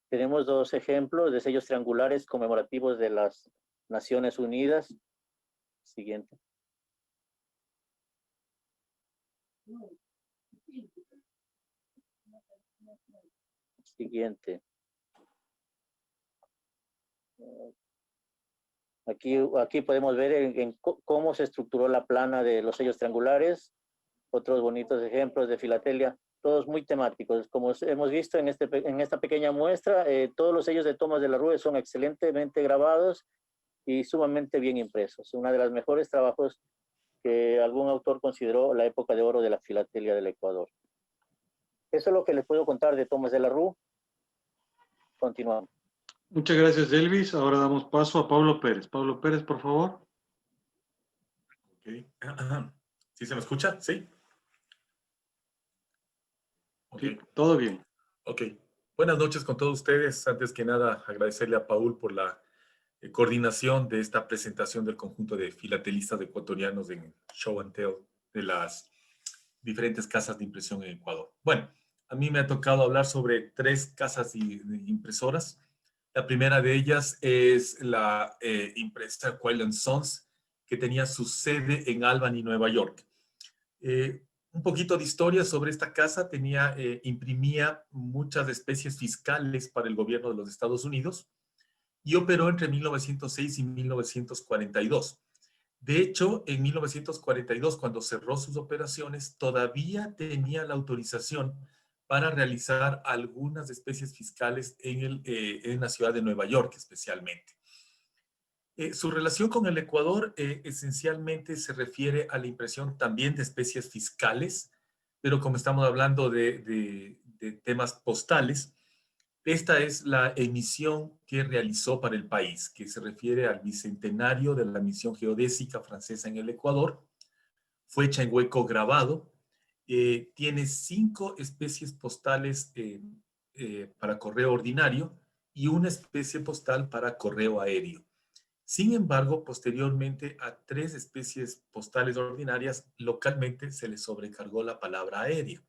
Tenemos dos ejemplos de sellos triangulares conmemorativos de las Naciones Unidas. Siguiente. Siguiente. Aquí podemos ver cómo se estructuró la plana de los sellos triangulares. Otros bonitos ejemplos de filatelia, todos muy temáticos. Como hemos visto en esta pequeña muestra, todos los sellos de Tomás de la Rúa son excelentemente grabados y sumamente bien impresos. Uno de los mejores trabajos que algún autor consideró la época de oro de la filatelia del Ecuador. Eso es lo que les puedo contar de Tomás de la Rúa. Continuamos. Muchas gracias, Elvis. Ahora damos paso a Pablo Pérez. Pablo Pérez, por favor. Okay. ¿Sí se me escucha? ¿Sí? Okay. Sí, todo bien. Ok. Buenas noches con todos ustedes. Antes que nada, agradecerle a Paul por la coordinación de esta presentación del conjunto de filatelistas ecuatorianos en Show and Tell de las diferentes casas de impresión en Ecuador. Bueno, a mí me ha tocado hablar sobre 3 casas de impresoras. La primera de ellas es la impresa Quail & Sons, que tenía su sede en Albany, Nueva York. Un poquito de historia sobre esta casa. Imprimía muchas especies fiscales para el gobierno de los Estados Unidos y operó entre 1906 y 1942. De hecho, en 1942, cuando cerró sus operaciones, todavía tenía la autorización para realizar algunas especies fiscales en la ciudad de Nueva York, especialmente. Su relación con el Ecuador esencialmente se refiere a la impresión también de especies fiscales, pero como estamos hablando de temas postales, esta es la emisión que realizó para el país, que se refiere al bicentenario de la misión geodésica francesa en el Ecuador. Fue hecha en hueco grabado. Tiene 5 especies postales para correo ordinario y una especie postal para correo aéreo. Sin embargo, posteriormente a 3 especies postales ordinarias, localmente se le sobrecargó la palabra aérea.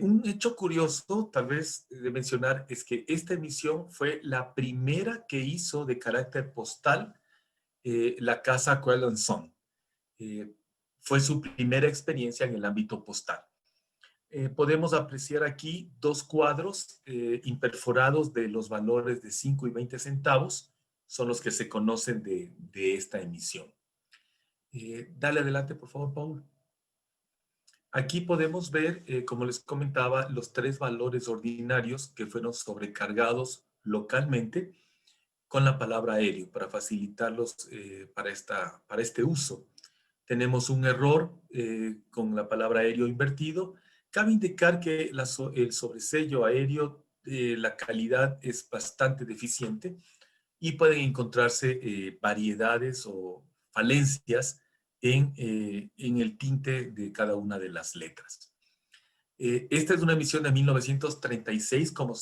Un hecho curioso, tal vez de mencionar, es que esta emisión fue la primera que hizo de carácter postal la casa Quail & Sons. Fue su primera experiencia en el ámbito postal. Podemos apreciar aquí 2 cuadros imperforados de los valores de 5 y 20 centavos, son los que se conocen de esta emisión. Dale adelante, por favor, Paul. Aquí podemos ver, como les comentaba, los 3 valores ordinarios que fueron sobrecargados localmente con la palabra aéreo para facilitarlos para este uso. Tenemos un error con la palabra aéreo invertido. Cabe indicar que el sobresello aéreo, la calidad es bastante deficiente y pueden encontrarse variedades o falencias en el tinte de cada una de las letras. Esta es una emisión de 1936, como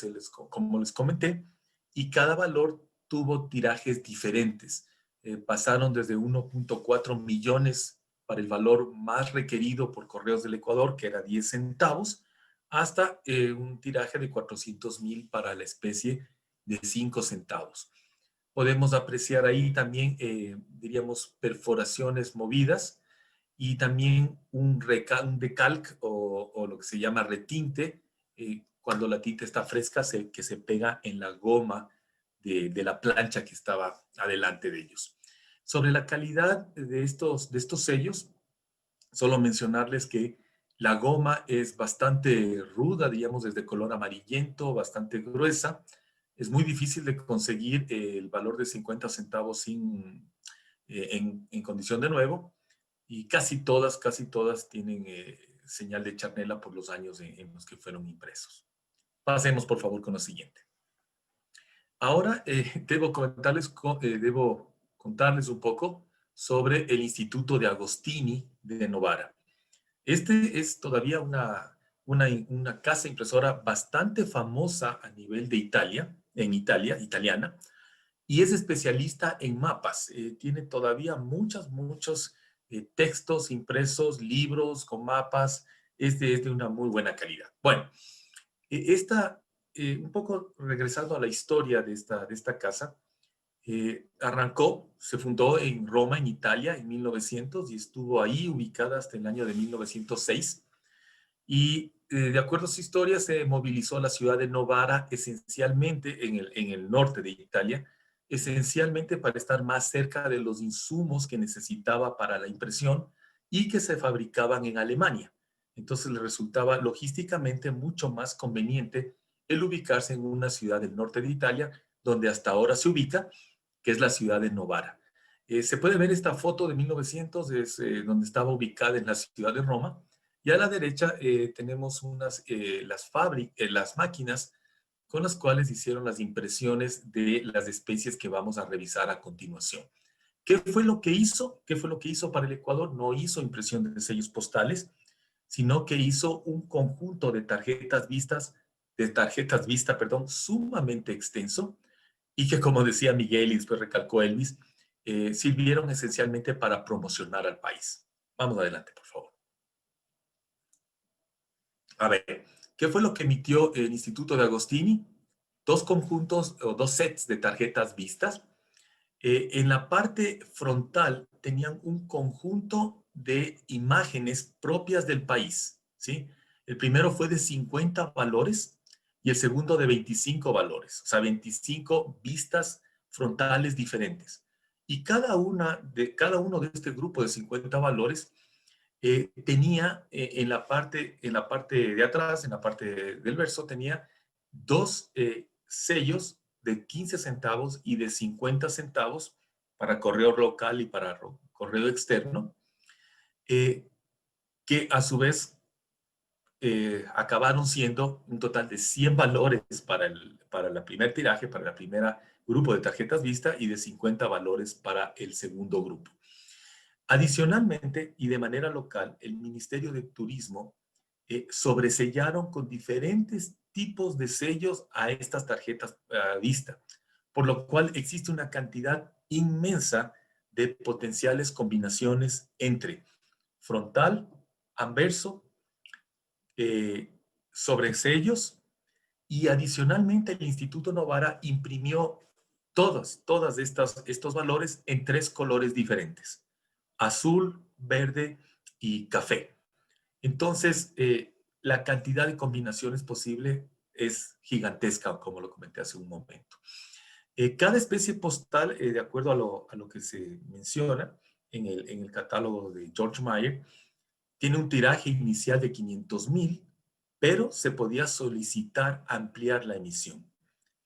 les comenté, y cada valor tuvo tirajes diferentes. Pasaron desde 1.4 millones para el valor más requerido por Correos del Ecuador, que era 10 centavos, hasta un tiraje de 400,000 para la especie de 5 centavos. Podemos apreciar ahí también, diríamos, perforaciones movidas y también un decalc o lo que se llama retinte, cuando la tinta está fresca, que se pega en la goma de la plancha que estaba adelante de ellos. Sobre la calidad de estos sellos, solo mencionarles que La goma es bastante ruda, digamos, es de color amarillento, bastante gruesa. Es muy difícil de conseguir el valor de 50 centavos sin, en condición de nuevo. Y casi todas tienen señal de charnela por los años en los que fueron impresos. Pasemos, por favor, con lo siguiente. Ahora debo contarles un poco sobre el Instituto de Agostini de Novara. Este es todavía una casa impresora bastante famosa a nivel de Italia, italiana, y es especialista en mapas. Tiene todavía muchos textos impresos, libros con mapas. Es de una muy buena calidad. Bueno, un poco regresando a la historia de esta casa, se fundó en Roma, en Italia, en 1900 y estuvo ahí ubicada hasta el año de 1906. Y de acuerdo a su historia, se movilizó a la ciudad de Novara esencialmente en el norte de Italia, esencialmente para estar más cerca de los insumos que necesitaba para la impresión y que se fabricaban en Alemania. Entonces le resultaba logísticamente mucho más conveniente el ubicarse en una ciudad del norte de Italia, donde hasta ahora se ubica, que es la ciudad de Novara. Se puede ver esta foto de 1900, donde estaba ubicada en la ciudad de Roma, y a la derecha tenemos las máquinas con las cuales hicieron las impresiones de las especies que vamos a revisar a continuación. ¿Qué fue lo que hizo? ¿Qué fue lo que hizo para el Ecuador? No hizo impresión de sellos postales, sino que hizo un conjunto de tarjetas vista, sumamente extenso, y que, como decía Miguel y después recalcó Elvis, sirvieron esencialmente para promocionar al país. Vamos adelante, por favor. A ver, ¿qué fue lo que emitió el Instituto de Agostini? Dos conjuntos o dos sets de tarjetas vistas. En la parte frontal tenían un conjunto de imágenes propias del país, ¿sí? El primero fue de 50 valores y el segundo de 25 valores, o sea, 25 vistas frontales diferentes. Y cada uno de este grupo de 50 valores tenía en la parte de atrás, en la parte del verso, tenía dos sellos de 15 centavos y de 50 centavos para correo local y para correo externo, que a su vez acabaron siendo un total de 100 valores para la primer tiraje, para la primera grupo de tarjetas vista, y de 50 valores para el segundo grupo. Adicionalmente, y de manera local, el Ministerio de Turismo sobresellaron con diferentes tipos de sellos a estas tarjetas vista, por lo cual existe una cantidad inmensa de potenciales combinaciones entre frontal, anverso, sobresellos, y adicionalmente el Instituto Novara imprimió todos estos valores en 3 colores diferentes: azul, verde y café. Entonces, la cantidad de combinaciones posible es gigantesca, como lo comenté hace un momento. Cada especie postal, de acuerdo a lo que se menciona en el catálogo de George Meyer, tiene un tiraje inicial de 500,000, pero se podía solicitar ampliar la emisión.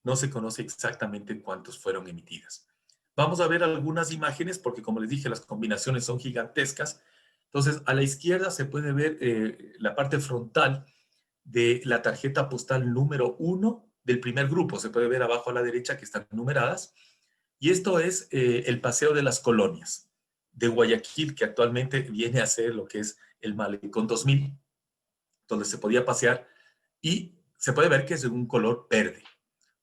No se conoce exactamente cuántos fueron emitidas. Vamos a ver algunas imágenes porque, como les dije, las combinaciones son gigantescas. Entonces, a la izquierda se puede ver la parte frontal de la tarjeta postal número 1 del primer grupo. Se puede ver abajo a la derecha que están numeradas. Y esto es el Paseo de las Colonias de Guayaquil, que actualmente viene a ser lo que es el Malecón 2000, donde se podía pasear, y se puede ver que es de un color verde.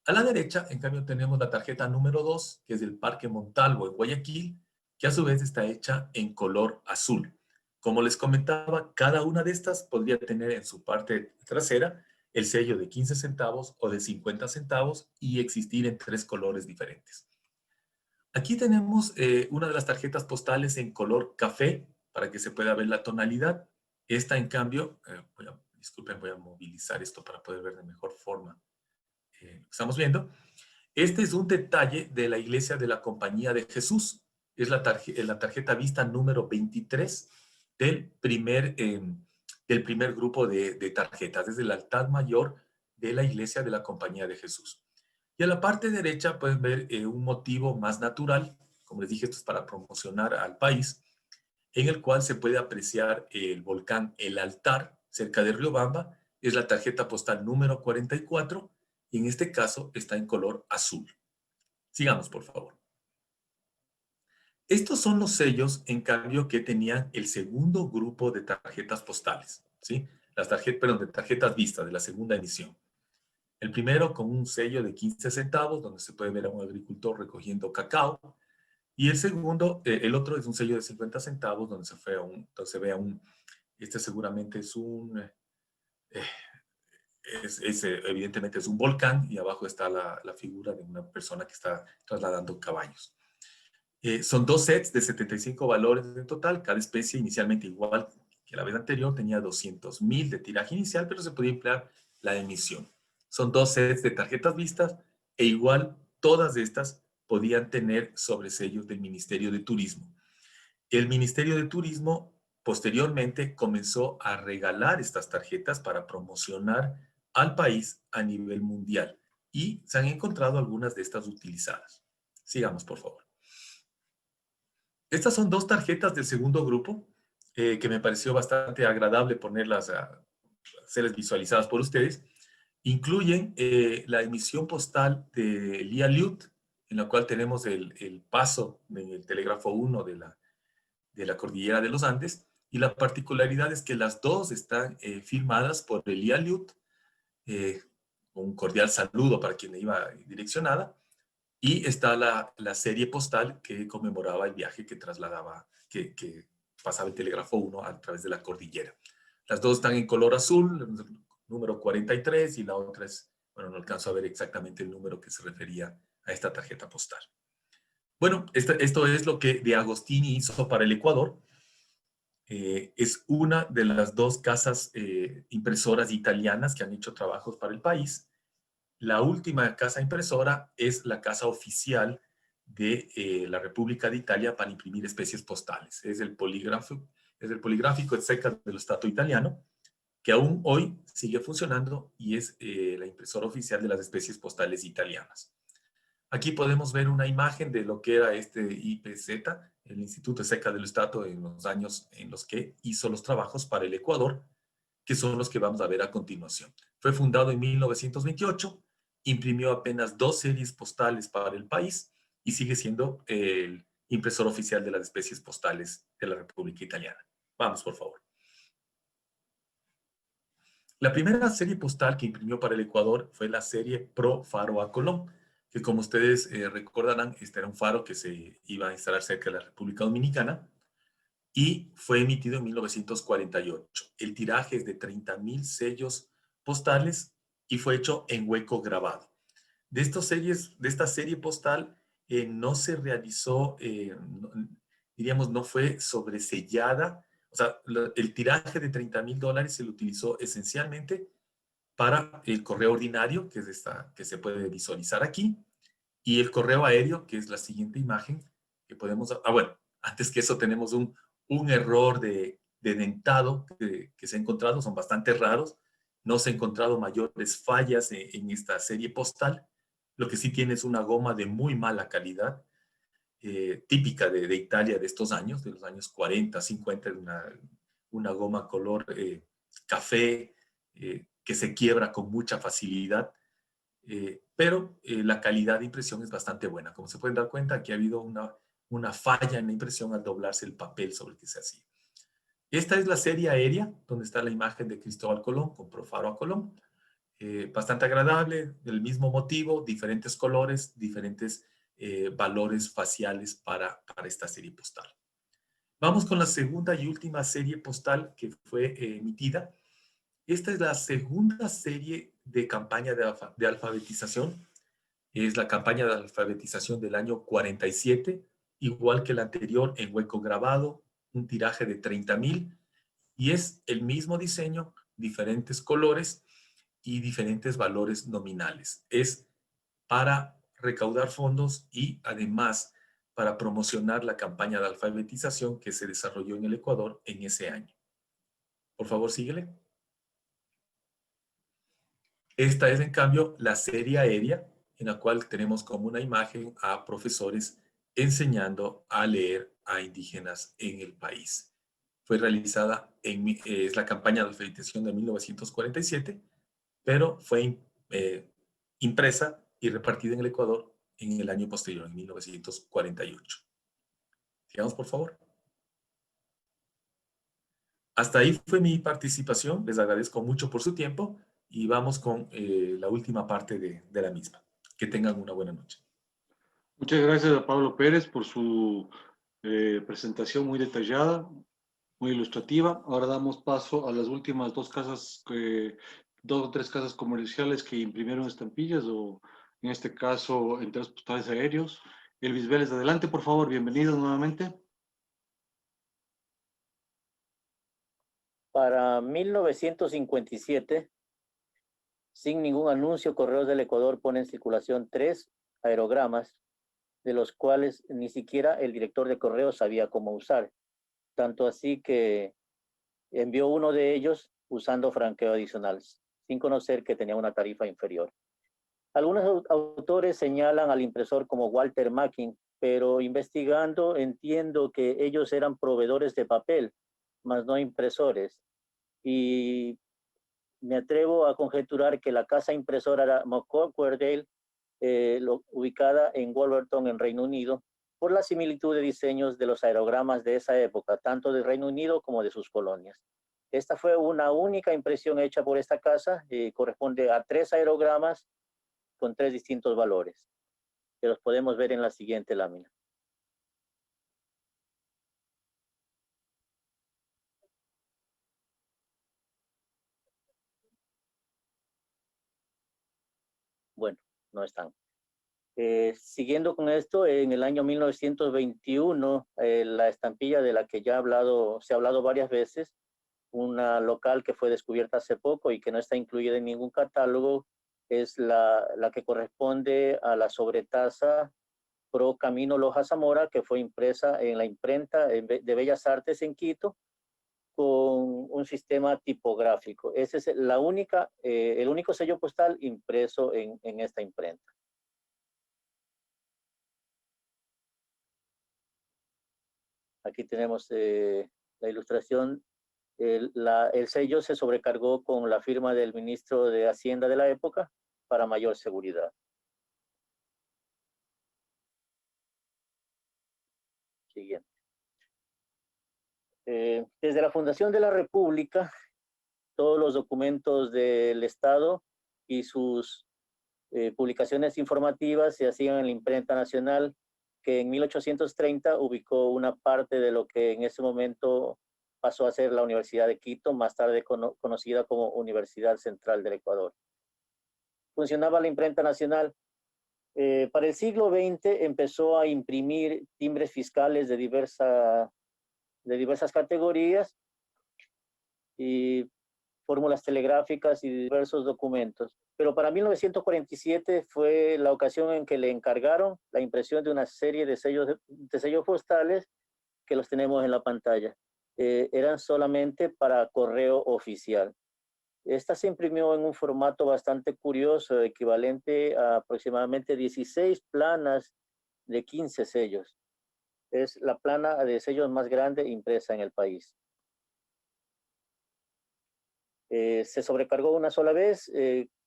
A la derecha, en cambio, tenemos la tarjeta número 2, que es del Parque Montalvo en Guayaquil, que a su vez está hecha en color azul. Como les comentaba, cada una de estas podría tener en su parte trasera el sello de 15 centavos o de 50 centavos y existir en 3 colores diferentes. Aquí tenemos una de las tarjetas postales en color café para que se pueda ver la tonalidad. Esta, en cambio, disculpen, voy a movilizar esto para poder ver de mejor forma lo que estamos viendo. Este es un detalle de la Iglesia de la Compañía de Jesús. Es la tarjeta vista número 23 del primer del primer grupo de tarjetas, desde el altar mayor de la Iglesia de la Compañía de Jesús. Y a la parte derecha pueden ver un motivo más natural, como les dije, esto es para promocionar al país, en el cual se puede apreciar el volcán El Altar, cerca de Riobamba. Es la tarjeta postal número 44, y en este caso está en color azul. Sigamos, por favor. Estos son los sellos, en cambio, que tenían el segundo grupo de tarjetas postales, ¿sí? Las tarjetas, perdón, de tarjetas vistas de la segunda emisión. El primero con un sello de 15 centavos, donde se puede ver a un agricultor recogiendo cacao. Y el segundo, el otro es un sello de 50 centavos, donde se ve a un, este seguramente es un, evidentemente es un volcán, y abajo está la figura de una persona que está trasladando caballos. Son 2 sets de 75 valores en total. Cada especie inicialmente, igual que la vez anterior, tenía 200,000 de tiraje inicial, pero se podía emplear la emisión. Son 2 sets de tarjetas vistas, e igual todas estas podían tener sobresellos del Ministerio de Turismo. El Ministerio de Turismo posteriormente comenzó a regalar estas tarjetas para promocionar al país a nivel mundial, y se han encontrado algunas de estas utilizadas. Sigamos, por favor. Estas son 2 tarjetas del segundo grupo, que me pareció bastante agradable ponerlas, hacerlas visualizadas por ustedes. Incluyen la emisión postal de Lialyut, en la cual tenemos el paso del telégrafo 1 de la cordillera de los Andes, y la particularidad es que las 2 están firmadas por el Lialyut, un cordial saludo para quien iba direccionada, y está la serie postal que conmemoraba el viaje que trasladaba, que pasaba el telégrafo 1 a través de la cordillera. Las 2 están en color azul, número 43, y la otra es, bueno, no alcanzo a ver exactamente el número que se refería a esta tarjeta postal. Bueno, esto es lo que De Agostini hizo para el Ecuador. Es una de las 2 casas impresoras italianas que han hecho trabajos para el país. La última casa impresora es la casa oficial de la República de Italia para imprimir especies postales. Es el Poligrafico Zecca dello Stato italiano, que aún hoy sigue funcionando, y es la impresora oficial de las especies postales italianas. Aquí podemos ver una imagen de lo que era este IPZ, el Instituto Zecca dello Stato, en los años en los que hizo los trabajos para el Ecuador, que son los que vamos a ver a continuación. Fue fundado en 1928, imprimió apenas 2 series postales para el país, y sigue siendo el impresor oficial de las especies postales de la República Italiana. Vamos, por favor. La primera serie postal que imprimió para el Ecuador fue la serie Pro Faro a Colón, que, como ustedes recordarán, este era un faro que se iba a instalar cerca de la República Dominicana, y fue emitido en 1948. El tiraje es de 30,000 sellos postales y fue hecho en hueco grabado. De esta serie postal no se realizó, diríamos, no fue sobresellada. O sea, el tiraje de $30,000 se lo utilizó esencialmente para el correo ordinario, que es esta, que se puede visualizar aquí, y el correo aéreo, que es la siguiente imagen que podemos... bueno, antes que eso tenemos un error de dentado que se ha encontrado, son bastante raros. No se han encontrado mayores fallas en esta serie postal. Lo que sí tiene es una goma de muy mala calidad, típica de Italia de estos años, de los años 40, 50, una goma color café, que se quiebra con mucha facilidad, pero la calidad de impresión es bastante buena. Como se pueden dar cuenta, aquí ha habido una falla en la impresión al doblarse el papel sobre el que se hacía. Esta es la serie aérea, donde está la imagen de Cristóbal Colón con Pro Faro a Colón. Bastante agradable, del mismo motivo, diferentes colores, diferentes valores faciales para esta serie postal. Vamos con la segunda y última serie postal que fue emitida. Esta es la segunda serie de campaña de alfabetización. Es la campaña de alfabetización del año 47, igual que la anterior, en hueco grabado, un tiraje de 30,000, y es el mismo diseño, diferentes colores y diferentes valores nominales. Es para recaudar fondos y además para promocionar la campaña de alfabetización que se desarrolló en el Ecuador en ese año. Por favor, síguele. Esta es, en cambio, la serie aérea, en la cual tenemos como una imagen a profesores enseñando a leer a indígenas en el país. Fue realizada es la campaña de alfabetización de 1947, pero fue impresa y repartida en el Ecuador en el año posterior, en 1948. Sigamos, por favor. Hasta ahí fue mi participación. Les agradezco mucho por su tiempo y vamos con la última parte de la misma. Que tengan una buena noche. Muchas gracias a Pablo Pérez por su presentación muy detallada, muy ilustrativa. Ahora damos paso a las últimas dos o tres casas comerciales que imprimieron estampillas, o en este caso, enteros postales aéreos. Elvis Vélez, adelante, por favor, bienvenido nuevamente. Para 1957, sin ningún anuncio, Correos del Ecuador pone en circulación 3 aerogramas, de los cuales ni siquiera el director de Correos sabía cómo usar. Tanto así que envió uno de ellos usando franqueo adicional, sin conocer que tenía una tarifa inferior. Algunos autores señalan al impresor como Walter Mackin, pero investigando entiendo que ellos eran proveedores de papel, más no impresores. Y me atrevo a conjeturar que la casa impresora era McCorquodale, ubicada en Wolverhampton, en Reino Unido, por la similitud de diseños de los aerogramas de esa época, tanto del Reino Unido como de sus colonias. Esta fue una única impresión hecha por esta casa, corresponde a 3 aerogramas con 3 distintos valores, que los podemos ver en la siguiente lámina. Bueno, no están. Siguiendo con esto, en el año 1921, la estampilla de la que ya se ha hablado varias veces, una local que fue descubierta hace poco y que no está incluida en ningún catálogo, es la que corresponde a la sobretasa Pro Camino Loja Zamora, que fue impresa en la imprenta de Bellas Artes en Quito, con un sistema tipográfico. Ese es el único sello postal impreso en esta imprenta. Aquí tenemos la ilustración. El sello se sobrecargó con la firma del ministro de Hacienda de la época para mayor seguridad. Siguiente. Desde la fundación de la República, todos los documentos del Estado y sus publicaciones informativas se hacían en la imprenta nacional, que en 1830 ubicó una parte de lo que en ese momento pasó a ser la Universidad de Quito, más tarde conocida como Universidad Central del Ecuador. Funcionaba la imprenta nacional. Para el siglo XX empezó a imprimir timbres fiscales de diversas categorías y fórmulas telegráficas y diversos documentos. Pero para 1947 fue la ocasión en que le encargaron la impresión de una serie de sellos postales que los tenemos en la pantalla. Eran solamente para correo oficial. Esta se imprimió en un formato bastante curioso, equivalente a aproximadamente 16 planas de 15 sellos. Es la plana de sellos más grande impresa en el país. Se sobrecargó una sola vez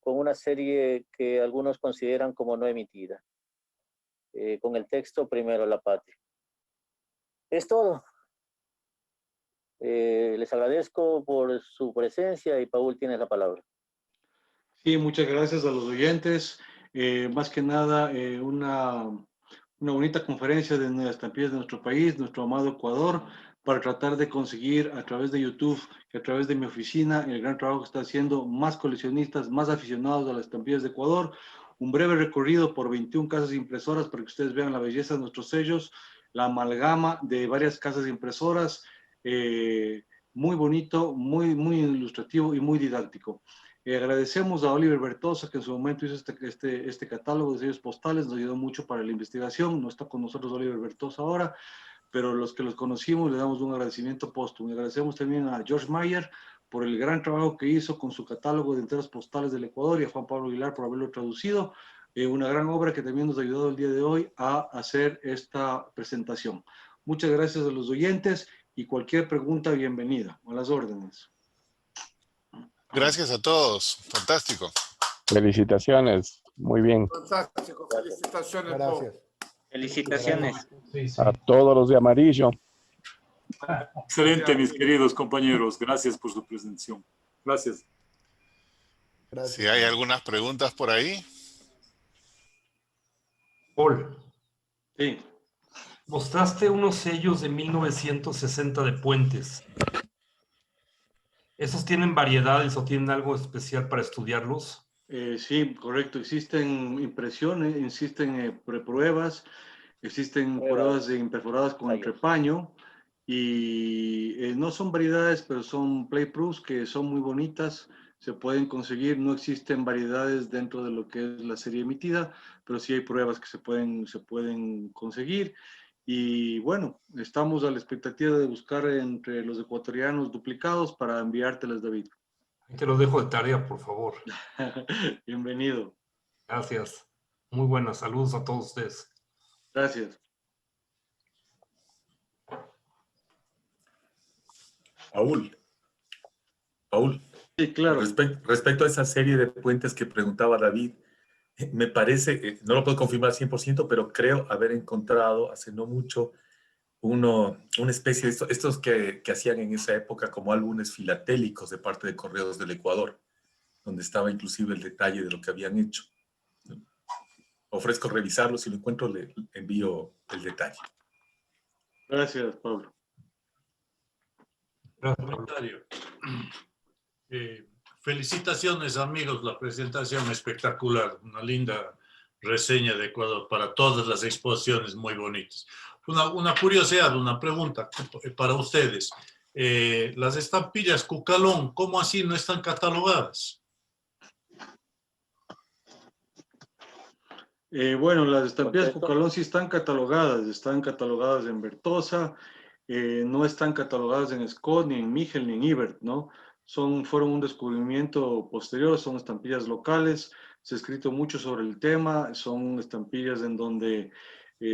con una serie que algunos consideran como no emitida, con el texto Primero la Patria. Es todo. Les agradezco por su presencia y Paul, tienes la palabra. Sí, muchas gracias a los oyentes. Más que nada, una bonita conferencia de las estampillas de nuestro país, nuestro amado Ecuador, para tratar de conseguir a través de YouTube y a través de mi oficina el gran trabajo que está haciendo más coleccionistas, más aficionados a las estampillas de Ecuador. Un breve recorrido por 21 casas impresoras para que ustedes vean la belleza de nuestros sellos, la amalgama de varias casas impresoras, muy bonito, muy ilustrativo y muy didáctico. Agradecemos a Oliver Bertosa, que en su momento hizo este catálogo de sellos postales, nos ayudó mucho para la investigación. No está con nosotros Oliver Bertosa ahora, pero los que los conocimos le damos un agradecimiento póstumo. Y agradecemos también a George Mayer por el gran trabajo que hizo con su catálogo de enteros postales del Ecuador, y a Juan Pablo Aguilar por haberlo traducido. Una gran obra que también nos ha ayudado el día de hoy a hacer esta presentación. Muchas gracias a los oyentes y cualquier pregunta, bienvenida. A las órdenes. Gracias a todos. Fantástico. Felicitaciones. Muy bien. Fantástico. Felicitaciones, Paul. Gracias. Felicitaciones. A todos los de amarillo. Excelente, mis queridos compañeros. Gracias por su presentación. Gracias. Gracias. Si hay algunas preguntas por ahí. Paul, Sí. mostraste unos sellos de 1960 de puentes. ¿Esos tienen variedades o tienen algo especial para estudiarlos? Sí, correcto. Existen impresiones, existen pruebas, existen pruebas imperforadas con entrepaño y no son variedades, pero son playproofs que son muy bonitas, se pueden conseguir. No existen variedades dentro de lo que es la serie emitida, pero sí hay pruebas que se pueden conseguir. Y bueno, estamos a la expectativa de buscar entre los ecuatorianos duplicados para enviártelas, David. Te lo dejo de tarea, por favor. Bienvenido. Gracias. Muy buenas. Saludos a todos ustedes. Gracias. Paul, Sí, claro. respecto a esa serie de puentes que preguntaba David, me parece, no lo puedo confirmar 100%, pero creo haber encontrado hace no mucho una especie de estos que hacían en esa época como álbumes filatélicos de parte de Correos del Ecuador, donde estaba inclusive el detalle de lo que habían hecho. Ofrezco revisarlo, si lo encuentro le envío el detalle. Gracias, Pablo. Gracias, Pablo. Comentario. Felicitaciones, amigos, la presentación espectacular, una linda reseña de Ecuador para todas las exposiciones muy bonitas. Una curiosidad, una pregunta para ustedes. Las estampillas Cucalón, ¿cómo así no están catalogadas? Bueno, las estampillas Contexto. Cucalón sí están catalogadas en Bertosa, no están catalogadas en Scott, ni en Migel, ni en Ibert, ¿no? Fueron un descubrimiento posterior, son estampillas locales, se ha escrito mucho sobre el tema, son estampillas en donde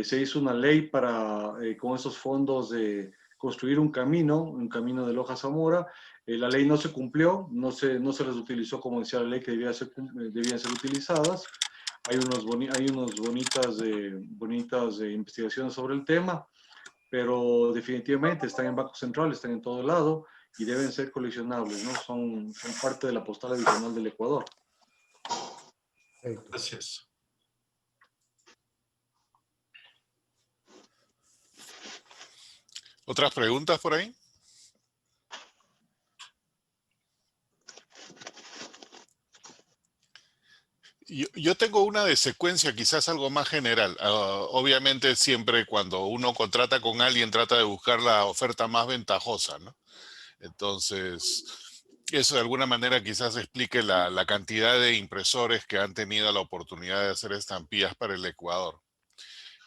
se hizo una ley para, con esos fondos, de construir un camino de Loja a Zamora. La ley no se cumplió, no se les utilizó como decía la ley que debían ser utilizadas. Hay unas bonitas investigaciones sobre el tema, pero definitivamente están en Banco Central, están en todo lado y deben ser coleccionables, ¿no? Son parte de la postal adicional del Ecuador. Perfecto. Gracias. ¿Otras preguntas por ahí? Yo tengo una de secuencia, quizás algo más general. Obviamente siempre cuando uno contrata con alguien trata de buscar la oferta más ventajosa, ¿no? Entonces, eso de alguna manera quizás explique la cantidad de impresores que han tenido la oportunidad de hacer estampillas para el Ecuador.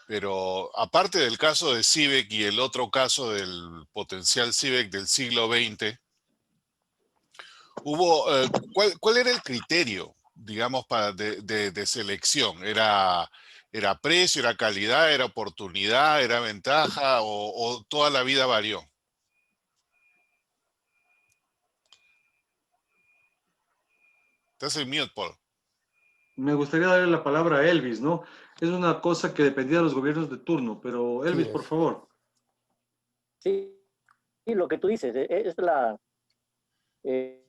Pero aparte del caso de CIVEC y el otro caso del potencial CIVEC del siglo XX, ¿cuál era el criterio, digamos, de selección? ¿Era precio, era calidad, era oportunidad, era ventaja o toda la vida varió? Estás en mute, Paul. Me gustaría darle la palabra a Elvis, ¿no? Es una cosa que dependía de los gobiernos de turno, pero Elvis, Sí, por favor. Sí, lo que tú dices, es el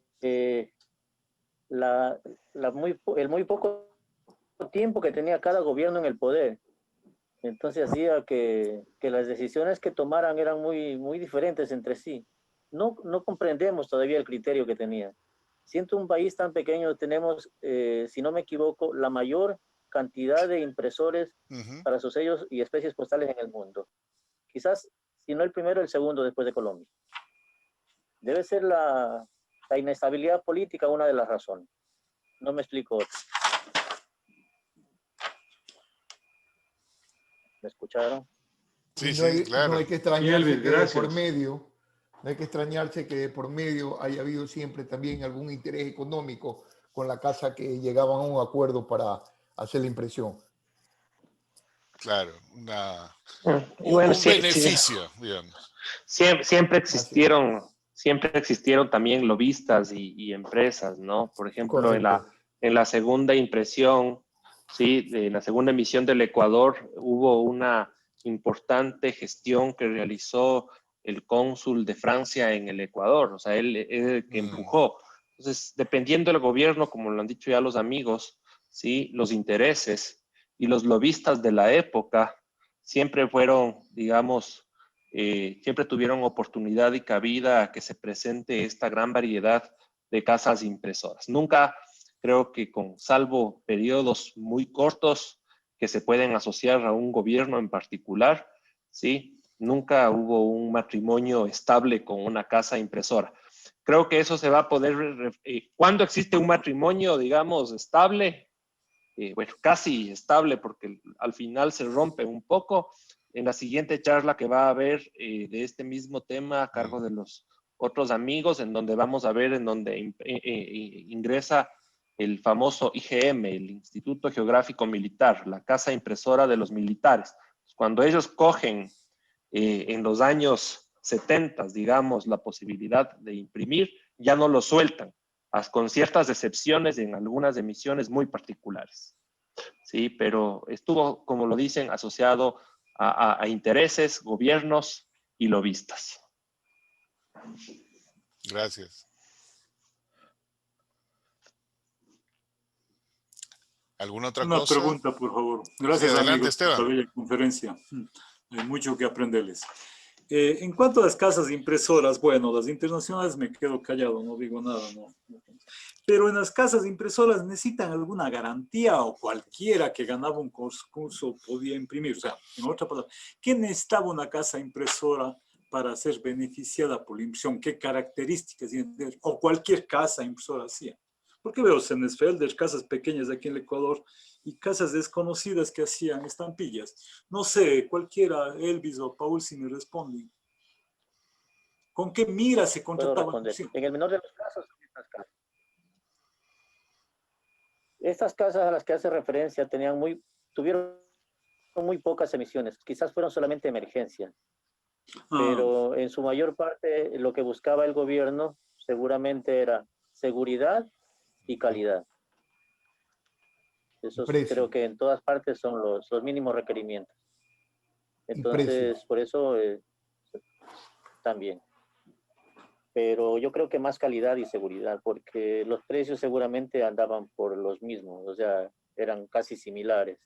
muy poco tiempo que tenía cada gobierno en el poder. Entonces hacía que las decisiones que tomaran eran muy diferentes entre sí. No comprendemos todavía el criterio que tenían. Siendo un país tan pequeño, tenemos, si no me equivoco, la mayor cantidad de impresores para sus sellos y especies postales en el mundo. Quizás, si no el primero, el segundo después de Colombia. Debe ser la inestabilidad política una de las razones. No me explico otra. ¿Me escucharon? Sí, no hay, sí, claro. no hay que extrañarse Elvis, que de por gracias. medio No hay que extrañarse que de por medio haya habido siempre también algún interés económico con la casa que llegaban a un acuerdo para hacer la impresión. Claro, Y bueno, un beneficio, digamos. Siempre existieron también lobistas y empresas, ¿no? Por ejemplo, Correcto. en la segunda impresión, ¿sí? En la segunda emisión del Ecuador hubo una importante gestión que realizó el cónsul de Francia en el Ecuador, o sea, él es el que empujó. Entonces, dependiendo del gobierno, como lo han dicho ya los amigos, ¿sí? Los intereses y los lobistas de la época siempre fueron, digamos, siempre tuvieron oportunidad y cabida a que se presente esta gran variedad de casas impresoras. Nunca, creo que salvo periodos muy cortos que se pueden asociar a un gobierno en particular, ¿sí? Nunca hubo un matrimonio estable con una casa impresora. Creo que eso se va a poder, cuando existe un matrimonio, digamos, estable, bueno, casi estable porque al final se rompe un poco. En la siguiente charla que va a haber de este mismo tema a cargo de los otros amigos, en donde vamos a ver en donde ingresa el famoso IGM, el Instituto Geográfico Militar, la casa impresora de los militares. Cuando ellos cogen en los años 70, digamos, la posibilidad de imprimir, ya no lo sueltan, con ciertas excepciones en algunas emisiones muy particulares. Sí, pero estuvo, como lo dicen, asociado a intereses, gobiernos y lobistas. Gracias. ¿Alguna otra cosa? Una pregunta, por favor. Gracias, sí, adelante, amigos, Esteban. por la bella conferencia. Hay mucho que aprenderles. En cuanto a las casas impresoras, bueno, las internacionales me quedo callado, no digo nada, no. Pero en las casas impresoras necesitan alguna garantía o cualquiera que ganaba un concurso podía imprimir. O sea, en otra palabra, ¿qué necesitaba una casa impresora para ser beneficiada por la impresión? ¿Qué características? O cualquier casa impresora hacía. Porque veo Senesfelder, casas pequeñas aquí en el Ecuador y casas desconocidas que hacían estampillas. No sé, cualquiera, Elvis o Paul, si me responden. ¿Con qué mira se contrataban? En el menor de los casos, estas casas a las que hace referencia tuvieron muy pocas emisiones, quizás fueron solamente emergencia, pero en su mayor parte lo que buscaba el gobierno seguramente era seguridad y calidad. Eso creo que en todas partes son los mínimos requerimientos. Entonces, por eso también. Pero yo creo que más calidad y seguridad, porque los precios seguramente andaban por los mismos, o sea, eran casi similares.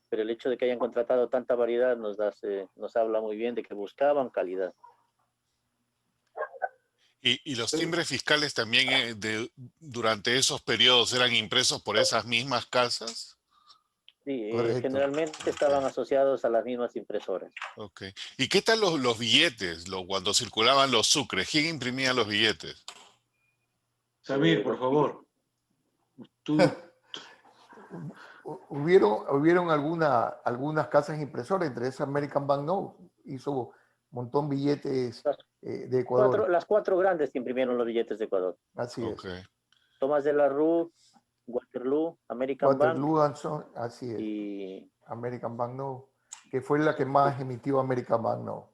Pero el hecho de que hayan contratado tanta variedad nos habla muy bien de que buscaban calidad. ¿Y los timbres fiscales también durante esos periodos eran impresos por esas mismas casas? Sí, generalmente estaban asociados a las mismas impresoras. Ok. ¿Y qué tal los billetes, cuando circulaban los sucres? ¿Quién imprimía los billetes? Samir, por favor. Hubieron algunas casas impresoras, entre esas American Banknote, hizo un montón de billetes de Ecuador. Las cuatro grandes imprimieron los billetes de Ecuador. Así es. Thomas de la Rue, Waterloo, American Bank. Así es. Y American Banknote, que fue la que más emitió American Banknote.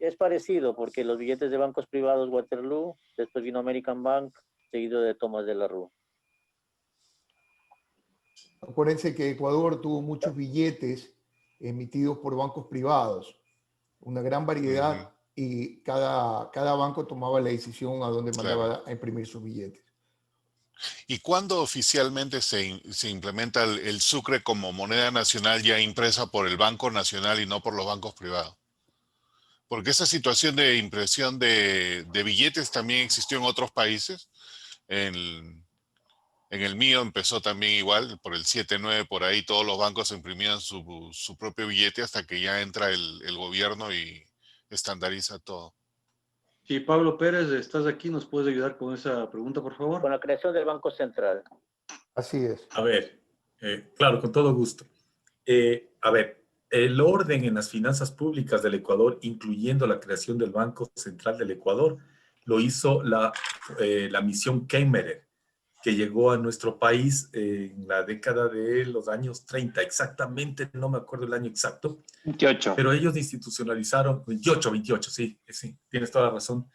Es parecido, porque los billetes de bancos privados, Waterloo, después vino American Bank, seguido de Thomas de la Rue. Acuérdense que Ecuador tuvo muchos billetes emitidos por bancos privados, una gran variedad, y cada banco tomaba la decisión a dónde mandaba a imprimir sus billetes. ¿Y cuándo oficialmente se implementa el sucre como moneda nacional ya impresa por el Banco Nacional y no por los bancos privados? Porque esa situación de impresión de billetes también existió en otros países. En el mío empezó también igual, por el 7-9, por ahí todos los bancos imprimían su propio billete hasta que ya entra el gobierno y estandariza todo. Sí, Pablo Pérez, estás aquí, ¿nos puedes ayudar con esa pregunta, por favor? Con la creación del Banco Central. Así es. A ver, claro, con todo gusto. A ver, el orden en las finanzas públicas del Ecuador, incluyendo la creación del Banco Central del Ecuador, lo hizo la misión Keimerer, que llegó a nuestro país en la década de los años 30, exactamente, no me acuerdo el año exacto. 28. Pero ellos institucionalizaron, 28, sí, tienes toda la razón.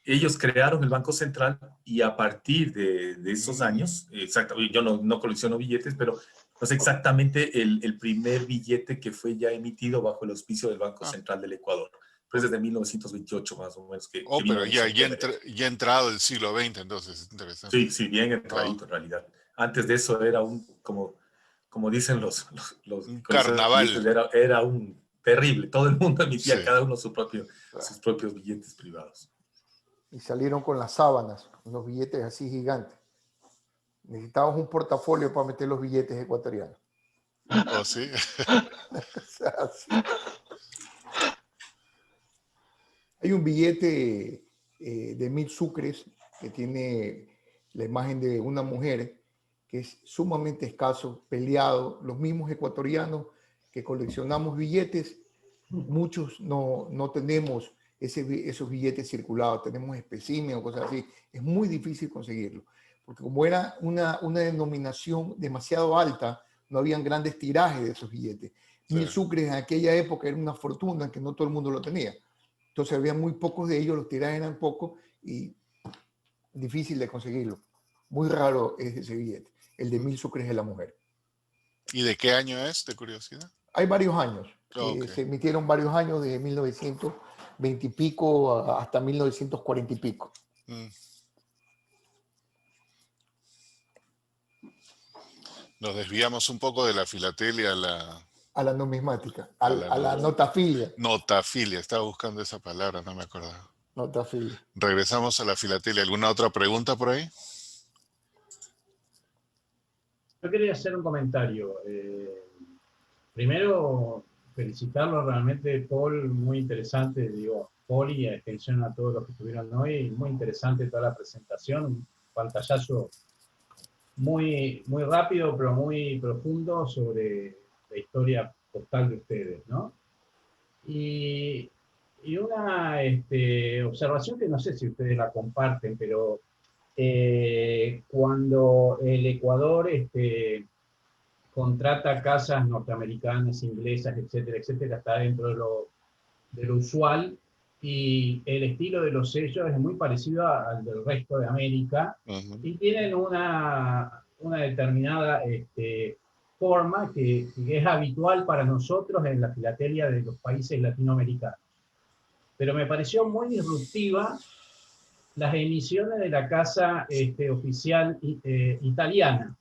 Ellos crearon el Banco Central y a partir de esos años, exacto, yo no colecciono billetes, pero no sé exactamente el primer billete que fue ya emitido bajo el auspicio del Banco Central del Ecuador. Pues desde 1928 más o menos. Pero ya entrado el siglo XX, entonces es interesante. Sí, bien entradito en realidad. Antes de eso era como dicen los un carnaval. Era un terrible. Todo el mundo emitía cada uno sus propios billetes privados. Y salieron con las sábanas, unos billetes así gigantes. Necesitábamos un portafolio para meter los billetes ecuatorianos. ¿Oh, sí? O sea, sí. Hay un billete de 1000 sucres que tiene la imagen de una mujer que es sumamente escaso, peleado. Los mismos ecuatorianos que coleccionamos billetes, muchos no tenemos esos billetes circulados, tenemos especímenes o cosas así. Es muy difícil conseguirlo, porque como era una denominación demasiado alta, no habían grandes tirajes de esos billetes. 1000 sucres en aquella época era una fortuna que no todo el mundo lo tenía. Entonces había muy pocos de ellos, los tirajes eran pocos y difícil de conseguirlo. Muy raro es ese billete, el de 1000 sucres de la mujer. ¿Y de qué año es, de curiosidad? Hay varios años. Se emitieron varios años, de 1920 y pico hasta 1940 y pico. Nos desviamos un poco de la filatelia a la numismática, a la notafilia. Notafilia, estaba buscando esa palabra, no me acordaba. Notafilia. Regresamos a la filatelia. ¿Alguna otra pregunta por ahí? Yo quería hacer un comentario. Primero, felicitarlo realmente, Paul, muy interesante, digo, Paul y a extensión a todos los que estuvieron hoy, muy interesante toda la presentación, un pantallazo muy rápido, pero muy profundo sobre la historia postal de ustedes, ¿no? Y una observación que no sé si ustedes la comparten, pero cuando el Ecuador contrata casas norteamericanas, inglesas, etcétera, etcétera, está dentro de lo usual, y el estilo de los sellos es muy parecido al del resto de América, y tienen una determinada forma que es habitual para nosotros en la filatelia de los países latinoamericanos. Pero me pareció muy disruptiva las emisiones de la casa oficial italiana,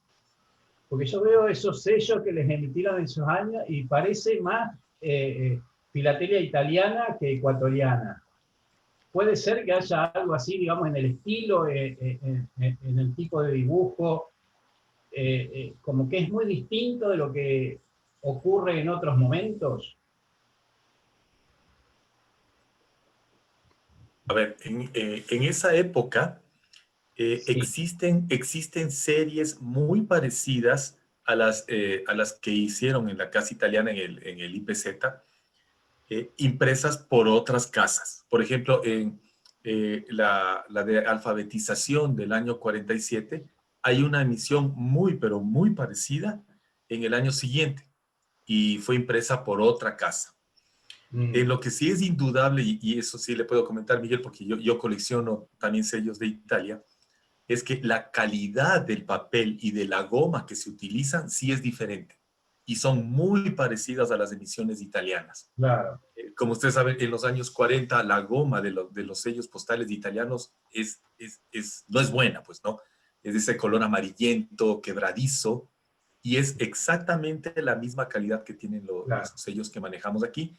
porque yo veo esos sellos que les emitieron en esos años y parece más filatelia italiana que ecuatoriana. Puede ser que haya algo así, digamos, en el estilo, en el tipo de dibujo, como que es muy distinto de lo que ocurre en otros momentos. A ver, en esa época existen series muy parecidas a las que hicieron en la casa italiana en el IPZ, impresas por otras casas. Por ejemplo, en la de alfabetización del año 47, hay una emisión pero muy parecida en el año siguiente y fue impresa por otra casa. En lo que sí es indudable, y eso sí le puedo comentar, Miguel, porque yo colecciono también sellos de Italia, es que la calidad del papel y de la goma que se utilizan sí es diferente y son muy parecidas a las emisiones italianas. Claro. Como ustedes saben, en los años 40 la goma de los sellos postales italianos no es buena, pues, ¿no? Es de ese color amarillento, quebradizo, y es exactamente la misma calidad que tienen los sellos que manejamos aquí.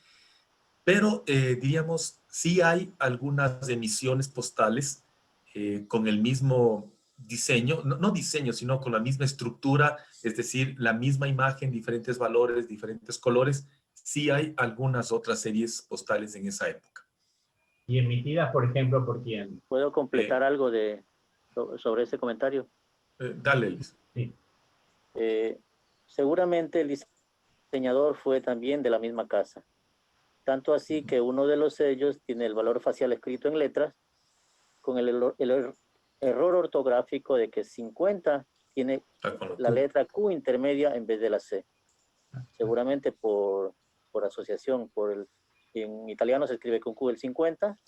Pero, diríamos, sí hay algunas emisiones postales con el mismo diseño, no diseño, sino con la misma estructura, es decir, la misma imagen, diferentes valores, diferentes colores. Sí hay algunas otras series postales en esa época. ¿Y emitidas, por ejemplo, por quién? ¿Puedo completar algo sobre ese comentario? Dale, Luis. Sí. Seguramente el diseñador fue también de la misma casa. Tanto así que uno de los sellos tiene el valor facial escrito en letras, con el error ortográfico de que 50 tiene la letra Q intermedia en vez de la C. Seguramente por asociación, en italiano se escribe con Q el 50,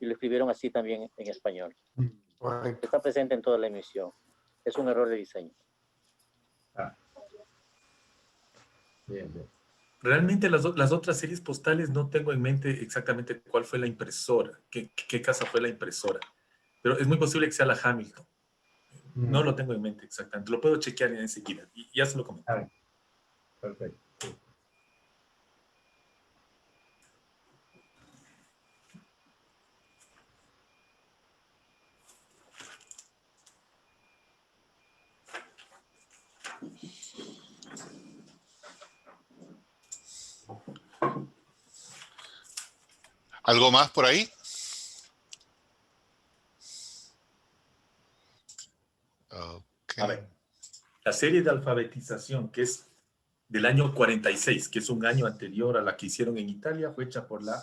y lo escribieron así también en español. Está presente en toda la emisión. Es un error de diseño. Bien, bien. Realmente las otras series postales no tengo en mente exactamente cuál fue la impresora, qué casa fue la impresora. Pero es muy posible que sea la Hamilton. No lo tengo en mente exactamente. Lo puedo chequear enseguida. Y ya se lo comento. Perfecto. Sí. ¿Algo más por ahí? A ver, la serie de alfabetización, que es del año 46, que es un año anterior a la que hicieron en Italia, fue hecha por la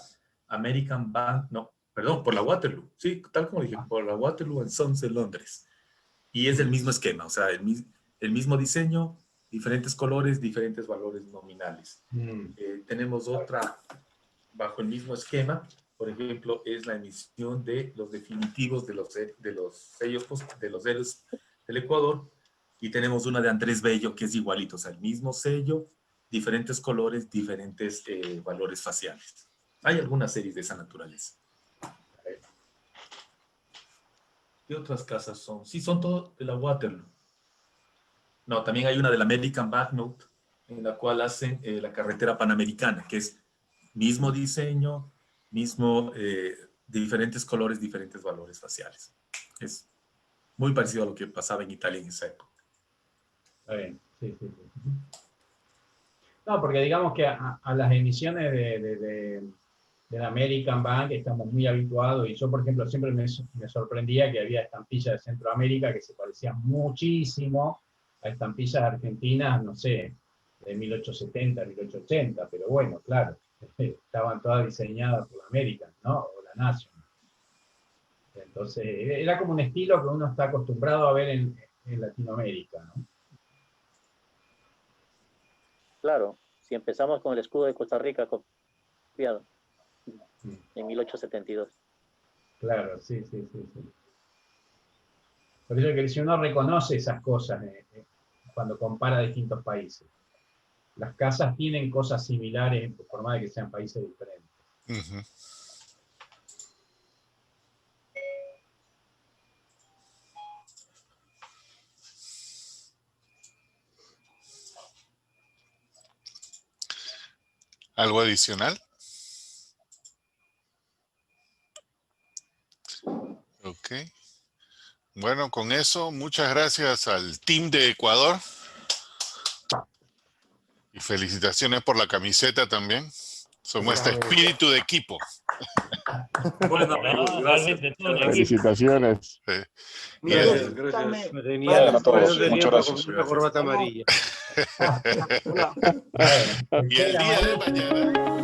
American Bank, no, perdón, por la Waterloo, sí, tal como dije, por la Waterloo and Sons de Londres. Y es el mismo esquema, o sea, el mismo diseño, diferentes colores, diferentes valores nominales. Tenemos otra bajo el mismo esquema, por ejemplo, es la emisión de los definitivos de los sellos de los sellos del Ecuador, y tenemos una de Andrés Bello que es igualito, o sea, el mismo sello, diferentes colores, diferentes valores faciales. Hay algunas series de esa naturaleza. ¿Qué otras casas son? Sí, son todas de la Waterloo. No, también hay una de la American Banknote, en la cual hacen la carretera panamericana, que es mismo diseño, diferentes colores, diferentes valores faciales. Es muy parecido a lo que pasaba en Italia en esa época. Está bien, sí. No, porque digamos que a las emisiones de la American Bank estamos muy habituados, y yo, por ejemplo, siempre me sorprendía que había estampillas de Centroamérica que se parecían muchísimo a estampillas argentinas, no sé, de 1870, 1880, pero bueno, claro, estaban todas diseñadas por la American, ¿no? O la National. Entonces, era como un estilo que uno está acostumbrado a ver en Latinoamérica, ¿no? Claro, si empezamos con el escudo de Costa Rica copiado en 1872. Claro, sí. Por eso que si uno reconoce esas cosas cuando compara distintos países, las casas tienen cosas similares por más de que sean países diferentes. ¿Algo adicional? Ok. Bueno, con eso, muchas gracias al team de Ecuador. Y felicitaciones por la camiseta también. Somos este espíritu de equipo. Bueno, amigos, gracias. Felicitaciones. Gracias. Bien a todos. Muchas gracias. Una corbata amarilla. Y el día de mañana.